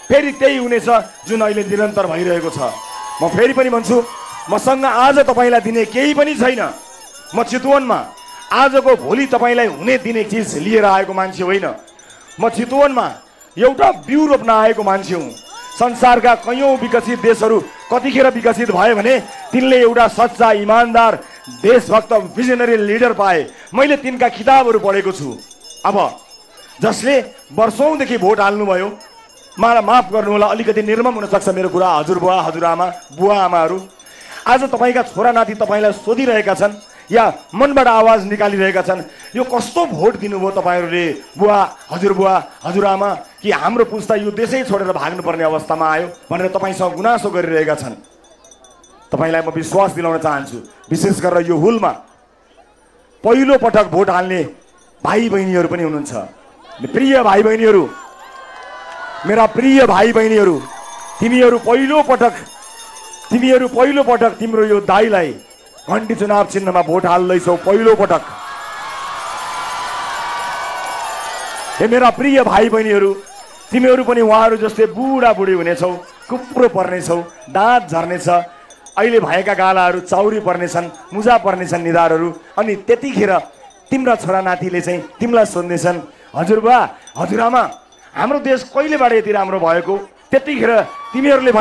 फेरि त्यही हुनेछ जुन अहिले निरन्तर भइरहेको छ। म फेरि पनि भन्छु, मसँग आज तपाईँलाई दिने केही पनि छैन। म चितवनमा आजको भोलि तपाईँलाई हुने दिने चिज लिएर आएको मान्छे होइन। म चितवनमा एउटा बिउ रोप्न आएको मान्छे हुँ। संसारका कयौं विकसित देशहरू कतिखेर विकसित भयो भने तिनले एउटा सच्चा इमानदार देशभक्त भिजनरी लिडर पाए। मैले तिनका किताबहरू पढेको छु। अब जसले वर्षौंदेखि भोट हाल्नुभयो, मलाई माफ गर्नु होला, अलिकति निर्मम हुन सक्छ मेरो कुरा, हजुरबुवा हजुरआमा बुवा आमाहरू। आज तपाईँका छोरा नाति तपाईँलाई सोधिरहेका छन् या मनबाट आवाज निकालिरहेका छन्, यो कस्तो भोट दिनुभयो तपाईँहरूले बुवा हजुरआमा, कि हाम्रो पुस्ता यो देशै छोडेर भाग्नुपर्ने अवस्थामा आयो भनेर तपाईँसँग गुनासो गरिरहेका छन्। तपाईँलाई म विश्वास दिलाउन चाहन्छु, विशेष गरेर यो हुलमा पहिलो पटक भोट हाल्ने भाइ बहिनीहरू पनि हुनुहुन्छ। प्रिय भाइ बहिनीहरू, मेरा प्रिय भाइ बहिनीहरू, तिमीहरू पहिलो पटक तिम्रो यो दाइलाई घण्टी चुनाव चिन्हमा भोट हाल्दैछौ, पहिलो पटक। हे मेरा प्रिय भाइ बहिनीहरू, तिमीहरू पनि उहाँहरू जस्तै बुढाबुढी हुनेछौ, कुप्रो पर्नेछौ, दाँत झर्नेछ, अहिले भएका गालाहरू चाउरी पर्नेछन्, मुजा पर्नेछन् निधारहरू। अनि त्यतिखेर तिम्रा छोरा नातिले चाहिँ तिमीलाई सोध्नेछन्, हजुरबा हजुरआमा हाम्रो देश कहिलेबाट यति राम्रो भएको? त्यतिखेर तिमीहरूले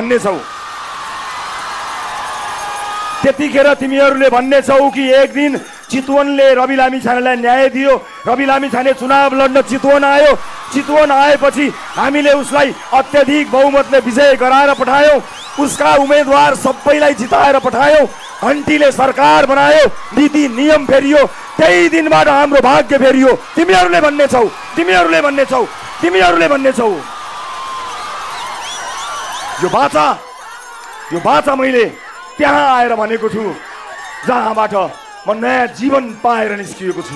भन्नेछौ कि एक दिन चितवनले रवि लामिछानेलाई न्याय दियो, रवि लामिछाने चुनाव लड्न चितवन आयो, चितवन आएपछि हामीले उसलाई अत्यधिक बहुमतले विजय गराएर पठायौं, उसका उम्मेदवार सबैलाई जिताएर पठायौं, घण्टीले सरकार बनायो, नीति नियम फेरियो, त्यही दिनबाट हाम्रो भाग्य फेरियो। तिमीहरूले भन्नेछौ। यो बाचा मैले त्यहाँ आएर भनेको छु जहाँबाट म नयाँ जीवन पाएर निस्किएको छु।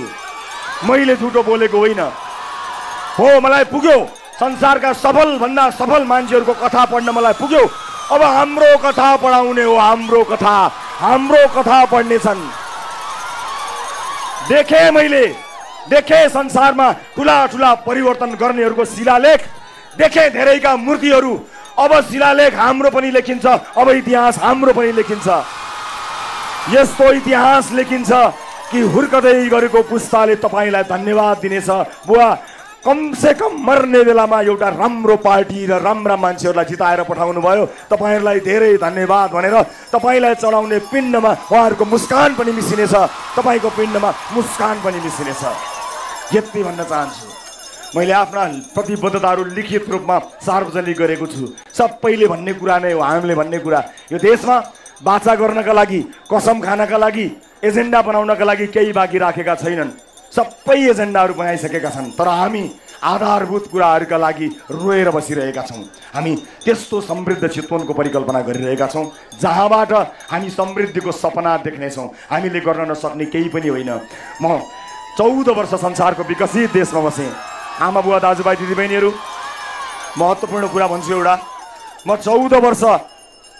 मैले झुटो बोलेको होइन हो, मलाई पुग्यो। संसारका सफल मान्छेहरूको कथा पढ्न मलाई पुग्यो। अब हाम्रो कथा पढाउने हो, हाम्रो कथा पढ्नेछन्। देखे संसारमा ठुला परिवर्तन गर्नेहरूको शिलालेख, देखे धेरैका मूर्तिहरू। अब शिलालेख हाम्रो पनि लेखिन्छ, अब इतिहास हाम्रो पनि लेखिन्छ। यस्तो इतिहास लेखिन्छ कि हुर्कदै गरेको पुस्ताले तपाईलाई धन्यवाद दिनेछ। बुवा, कमसे कम मर्ने बेलामा एउटा राम्रो पार्टी र राम्रा मान्छेहरूलाई जिताएर पठाउनु भयो, तपाईहरुलाई धेरै धन्यवाद भनेर तपाईलाई चढाउने पिण्डमा उहाँहरूको मुस्कान पनि मिसिनेछ, तपाईको पिण्डमा मुस्कान पनि मिसिनेछ। यति भन्न चाहन्छु। मैले आफ्ना प्रतिबद्धताहरू लिखित रूपमा सार्वजनिक गरेको छु। सबैले भन्ने कुरा नै हो, हामीले भन्ने कुरा। यो देशमा बाचा गर्नका लागि, कसम खानका लागि एजेन्डा बनाउनका लागि केही बाँकी राखेका छैनन्, सबै एजेन्डाहरू बनाइसकेका छन्। तर हामी आधारभूत कुराहरूका लागि रोएर बसिरहेका छौँ। हामी त्यस्तो समृद्ध चितवनको परिकल्पना गरिरहेका छौँ जहाँबाट हामी समृद्धिको सपना देख्नेछौँ। हामीले गर्न नसक्ने केही पनि होइन। म 14 वर्ष संसारको विकसित देशमा बसेँ। आमा बुवा दाजुभाइ दिदीबहिनीहरू, महत्त्वपूर्ण कुरा भन्छु एउटा, म 14 वर्ष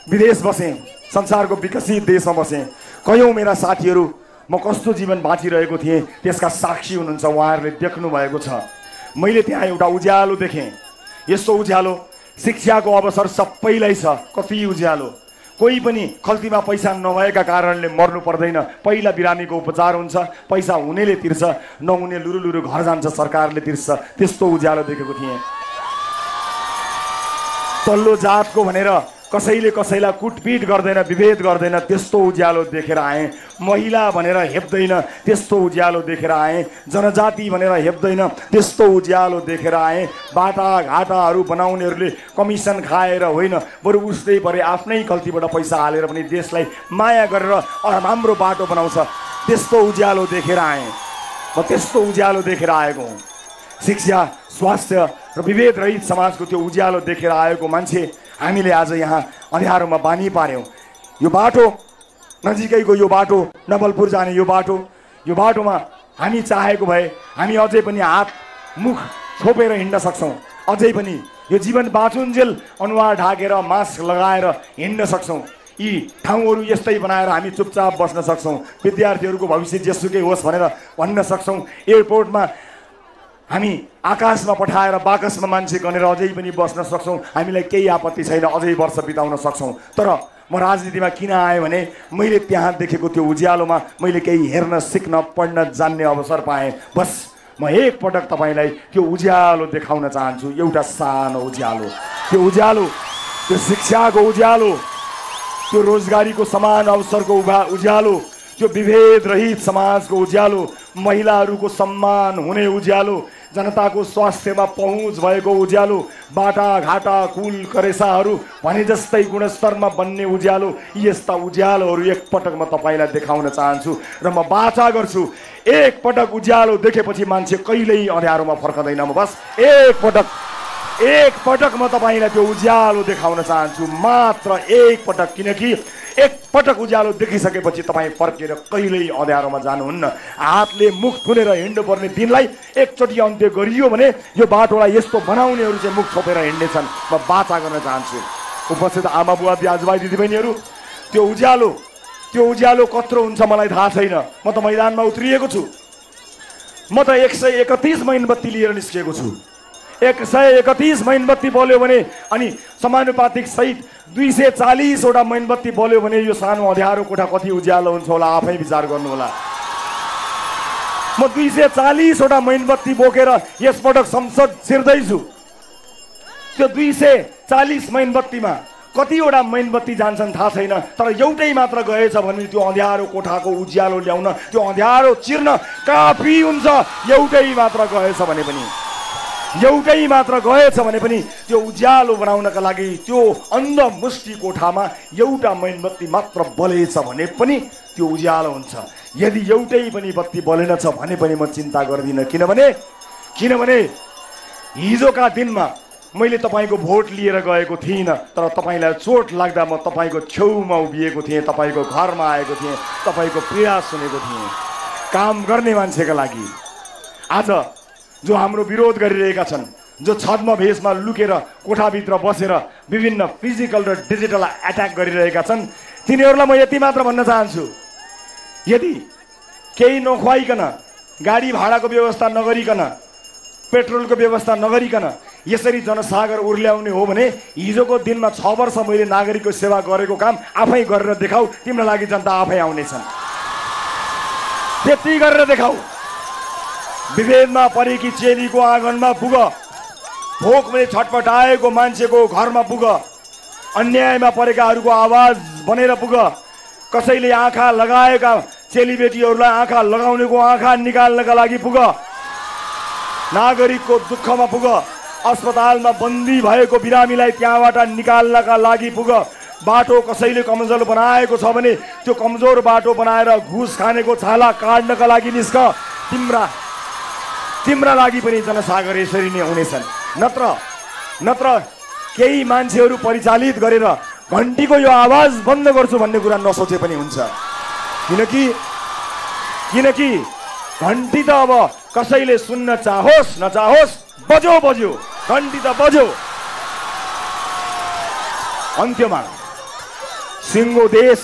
विदेश बसेँ, संसारको विकसित देशमा बसेँ। कयौँ मेरा साथीहरू म कस्तो जीवन बाँचिरहेको थिएँ त्यसका साक्षी हुनुहुन्छ, उहाँहरूले देख्नु भएको छ। मैले त्यहाँ एउटा उज्यालो देखेँ। यस्तो उज्यालो, शिक्षाको अवसर सबैलाई छ। कति उज्यालो, कोही पनि खल्तीमा पैसा नभएका कारणले मर्नु पर्दैन। पहिला बिरामीको उपचार हुन्छ, पैसा हुनेले तिर्छ, नहुने लुरु लुरु घर जान्छ, सरकारले तिर्छ। त्यस्तो उज्यालो देखेको थिएँ। तल्लो जातको भनेर कसैले कसैलाई कुटपिट गर्दैन, विभेद गर्दैन, त्यस्तो उज्यालो देखेर आएँ। महिला भनेर हेप्दैन, त्यस्तो उज्यालो देखेर आएँ। जनजाति भनेर हेप्दैन, त्यस्तो उज्यालो देखेर आएँ। बाटाघाटाहरू बनाउनेहरूले कमिसन खाएर होइन, बरु उस्तै परे आफ्नै गल्तीबाट पैसा हालेर पनि देशलाई माया गरेर राम्रो बाटो बनाउँछ, त्यस्तो उज्यालो देखेर आएँ। म त्यस्तो उज्यालो देखेर आएको हुँ। शिक्षा, स्वास्थ्य र विभेद रहित समाजको त्यो उज्यालो देखेर आएको मान्छे हामीले आज यहाँ अँध्यारोमा बानी पार्यौँ। यो बाटो नजिकैको, यो बाटो नवलपुर जाने यो बाटोमा हामी चाहेको भए हामी अझै पनि हात मुख छोपेर हिँड्न सक्छौँ। अझै पनि यो जीवन बाँचुन्जेल अनुहार ढाकेर मास्क लगाएर हिँड्न सक्छौँ। यी ठाउँहरू यस्तै बनाएर हामी चुपचाप बस्न सक्छौँ। विद्यार्थीहरूको भविष्य जेसुकै होस् भनेर भन्न सक्छौँ। एयरपोर्टमा हामी आकाशमा पठाएर बाकसमा मान्छे गनेर अझै पनि बस्न सक्छौँ। हामीलाई केही आपत्ति छैन, अझै वर्ष बिताउन सक्छौँ। तर म राजनीतिमा किन आएँ भने मैले त्यहाँ देखेको त्यो उज्यालोमा मैले केही हेर्न, सिक्न, पढ्न, जान्ने अवसर पाएँ। बस म एकपटक तपाईँलाई त्यो उज्यालो देखाउन चाहन्छु। एउटा सानो उज्यालो, त्यो उज्यालो, त्यो शिक्षाको उज्यालो, त्यो रोजगारीको समान अवसरको उज्यालो, त्यो विभेद रहित समाजको उज्यालो, महिलाहरूको सम्मान हुने उज्यालो, जनताको स्वास्थ्यमा पहुँच भएको उज्यालो, बाटाघाटा कुल करेसाहरू भने जस्तै गुणस्तरमा बन्ने उज्यालो, यस्ता उज्यालोहरू एकपटक म तपाईँलाई देखाउन चाहन्छु। र म बाचा गर्छु, एकपटक उज्यालो देखेपछि मान्छे कहिल्यै अँध्यारोमा फर्कँदैन। म बस एकपटक म तपाईँलाई त्यो उज्यालो देखाउन चाहन्छु, मात्र एकपटक। किनकि एकपटक उज्यालो देखिसकेपछि तपाईँ फर्केर कहिल्यै अँध्यारोमा जानुहुन्न। हातले मुख थुनेर हिँड्नुपर्ने दिनलाई एकचोटि अन्त्य गरियो भने यो बाटोलाई यस्तो बनाउनेहरू चाहिँ मुख छोपेर हिँड्नेछन्। म बाचा गर्न चाहन्छु। उपस्थित आमा बुवा दाजुभाइ दिदीबहिनीहरू, त्यो उज्यालो कत्रो हुन्छ मलाई थाहा छैन। म त मैदानमा उत्रिएको छु। म त 131 मेनबत्ती लिएर निस्किएको छु। 131 मेनबत्ती बल्यो भने अनि समानुपातिक सहित 240वटा मेनबत्ती बल्यो भने यो सानो अँध्यारो कोठा कति उज्यालो हुन्छ होला, आफै विचार गर्नु होला। म 240वटा मेनबत्ती बोकेर यसपटक संसद छिर्दैछु। त्यो 240 मेनबत्तीमा कतिवटा मेनबत्ती जान्छन् थाहा छैन, तर एउटै मात्र गएछ भने त्यो अँध्यारो कोठाको उज्यालो ल्याउन, त्यो अँध्यारो चिर्न काफी हुन्छ। एउटै मात्र गएछ भने पनि त्यो उज्यालो बनाउनका लागि त्यो अन्ध मुष्टि कोठामा एउटा मेनबत्ती मात्र बलेछ भने पनि त्यो उज्यालो हुन्छ। यदि एउटै पनि बत्ती बलेन छ भने पनि म चिन्ता गर्दिनँ। किनभने हिजोका दिनमा मैले तपाईँको भोट लिएर गएको थिइनँ, तर तपाईँलाई चोट लाग्दा म तपाईँको छेउमा उभिएको थिएँ, तपाईँको घरमा आएको थिएँ, तपाईँको पीडा सुनेको थिएँ। काम गर्ने मान्छेका लागि आज जो हाम्रो विरोध गरिरहेका छन्, जो छद्म भेषमा लुकेर कोठाभित्र बसेर विभिन्न फिजिकल र डिजिटल एट्याक गरिरहेका छन्, तिनीहरूलाई म यति मात्र भन्न चाहन्छु, यदि केही नखुवाइकन, गाडी भाडाको व्यवस्था नगरिकन, पेट्रोलको व्यवस्था नगरिकन यसरी जनसागर उर्ल्याउने हो भने हिजोको दिनमा 6 वर्ष मैले नागरिकको सेवा गरेको काम आफै गरेर देखाऊ, तिम्रो लागि जनता आफै आउनेछन्। त्यति गरेर देखाऊ। विभेदमा परेकी चेलीको आँगनमा पुग, भोकले छटपटाएको मान्छेको घरमा पुग, अन्यायमा परेकाहरूको आवाज बनेर पुग, कसैले आँखा लगाएका चेलीबेटीहरूलाई आँखा लगाउनेको आँखा निकाल्नका लागि पुग, नागरिकको दुःखमा पुग, अस्पतालमा बन्दी भएको बिरामीलाई त्यहाँबाट निकाल्नका लागि पुग, बाटो कसैले कमजोर बनाएको छ भने त्यो कमजोर बाटो बनाएर घुस खानेको छाला काट्नका लागि निस्क। तिम्रा लागि पनि जनसागर यसरी नै हुनेछन्। नत्र केही मान्छेहरू परिचालित गरेर घन्टीको यो आवाज बन्द गर्छु भन्ने कुरा नसोचे पनि हुन्छ। किनकि घन्टी त अब कसैले सुन्न चाहोस् नचाहोस् बज्यो घन्टी त बज्यो। अन्त्यमा सिङ्गो देश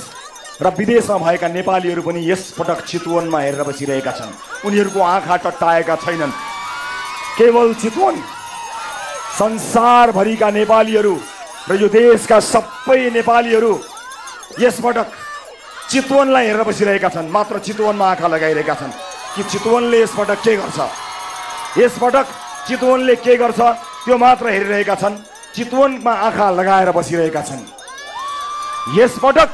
र विदेशमा भएका नेपालीहरू पनि यस पटक चितवनमा हेरेर बसिरहेका छन्। उनीहरूको आँखा टट्टाएका छैनन्। केवल चितवन, संसारभरिका नेपालीहरू र यो देशका सबै नेपालीहरू यसपटक चितवनलाई हेरेर बसिरहेका छन्। मात्र चितवनमा आँखा लगाइरहेका छन् कि चितवनले यसपटक के गर्छ, यसपटक चितवनले के गर्छ त्यो मात्र हेरिरहेका छन्। चितवनमा आँखा लगाएर बसिरहेका छन्। यसपटक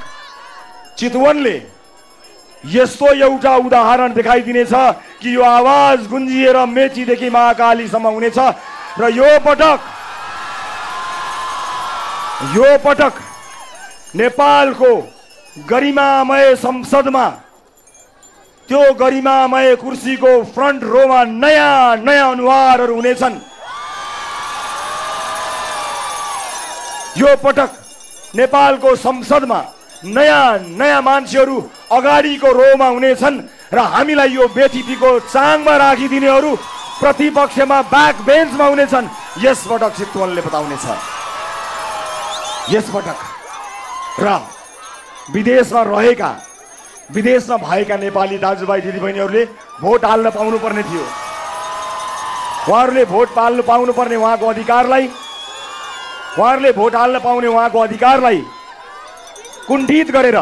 चितवनले यस्तो एउटा उदाहरण देखाइदिनेछ कि यो आवाज गुन्जिएर मेचीदेखि महाकालीसम्म हुनेछ र यो पटक नेपालको गरिमामय संसदमा त्यो गरिमामय कुर्सीको फ्रन्ट रोमा नयाँ अनुहारहरू हुनेछन्। यो पटक नेपालको संसदमा नयाँ मान्छेहरू अगाडिको रोमा हुनेछन् र हामीलाई यो बेथिपीको चाङमा राखिदिनेहरू प्रतिपक्षमा ब्याक बेन्चमा हुनेछन्। यसपटक चितवनले बताउनेछ। यसपटक र विदेशमा भएका नेपाली दाजुभाइ दिदीबहिनीहरूले भोट हाल्न पाउनुपर्ने थियो। उहाँहरूले भोट हाल्न पाउनुपर्ने उहाँको अधिकारलाई कुण्ठित गरेर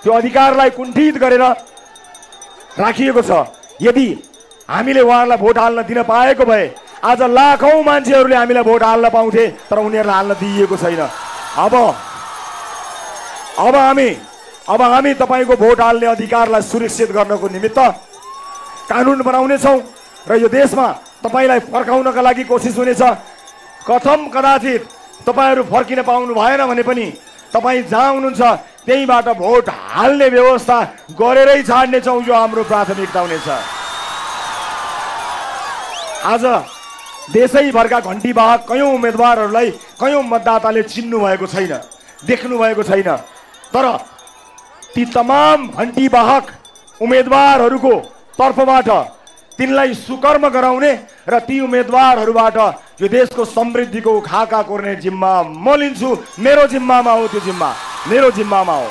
त्यो अधिकारलाई कुण्ठित गरेर राखिएको छ। यदि हामीले उहाँहरूलाई भोट हाल्न दिन पाएको भए आज लाखौं मान्छेहरूले हामीलाई भोट हाल्न पाउँथे, तर उनीहरूलाई हाल्न दिइएको छैन। अब हामी तपाईको भोट हाल्ने अधिकारलाई सुरक्षित गर्नको निमित्त कानुन बनाउनेछौँ र यो देशमा तपाईलाई फर्काउनका लागि कोसिस हुनेछ। कथम कदाचित तपाईहरू फर्किन पाउनु भएन भने पनि तपाईँ जहाँ हुनुहुन्छ त्यहीबाट भोट हाल्ने व्यवस्था गरेरै छाड्नेछौँ। यो हाम्रो प्राथमिकता हुनेछ। आज देशैभरका घन्टीवाहक कयौं उम्मेदवारहरूलाई कयौं मतदाताले चिन्नु भएको छैन, देख्नु भएको छैन। तर ती तमाम घन्टीवाहक उम्मेदवारहरूको तर्फबाट तिनलाई सुकर्म गराउने र ती उम्मेदवारहरूबाट यो देशको समृद्धिको खाका कोर्ने जिम्मा म लिन्छु। मेरो जिम्मामा हो, त्यो जिम्मा मेरो जिम्मामा हो।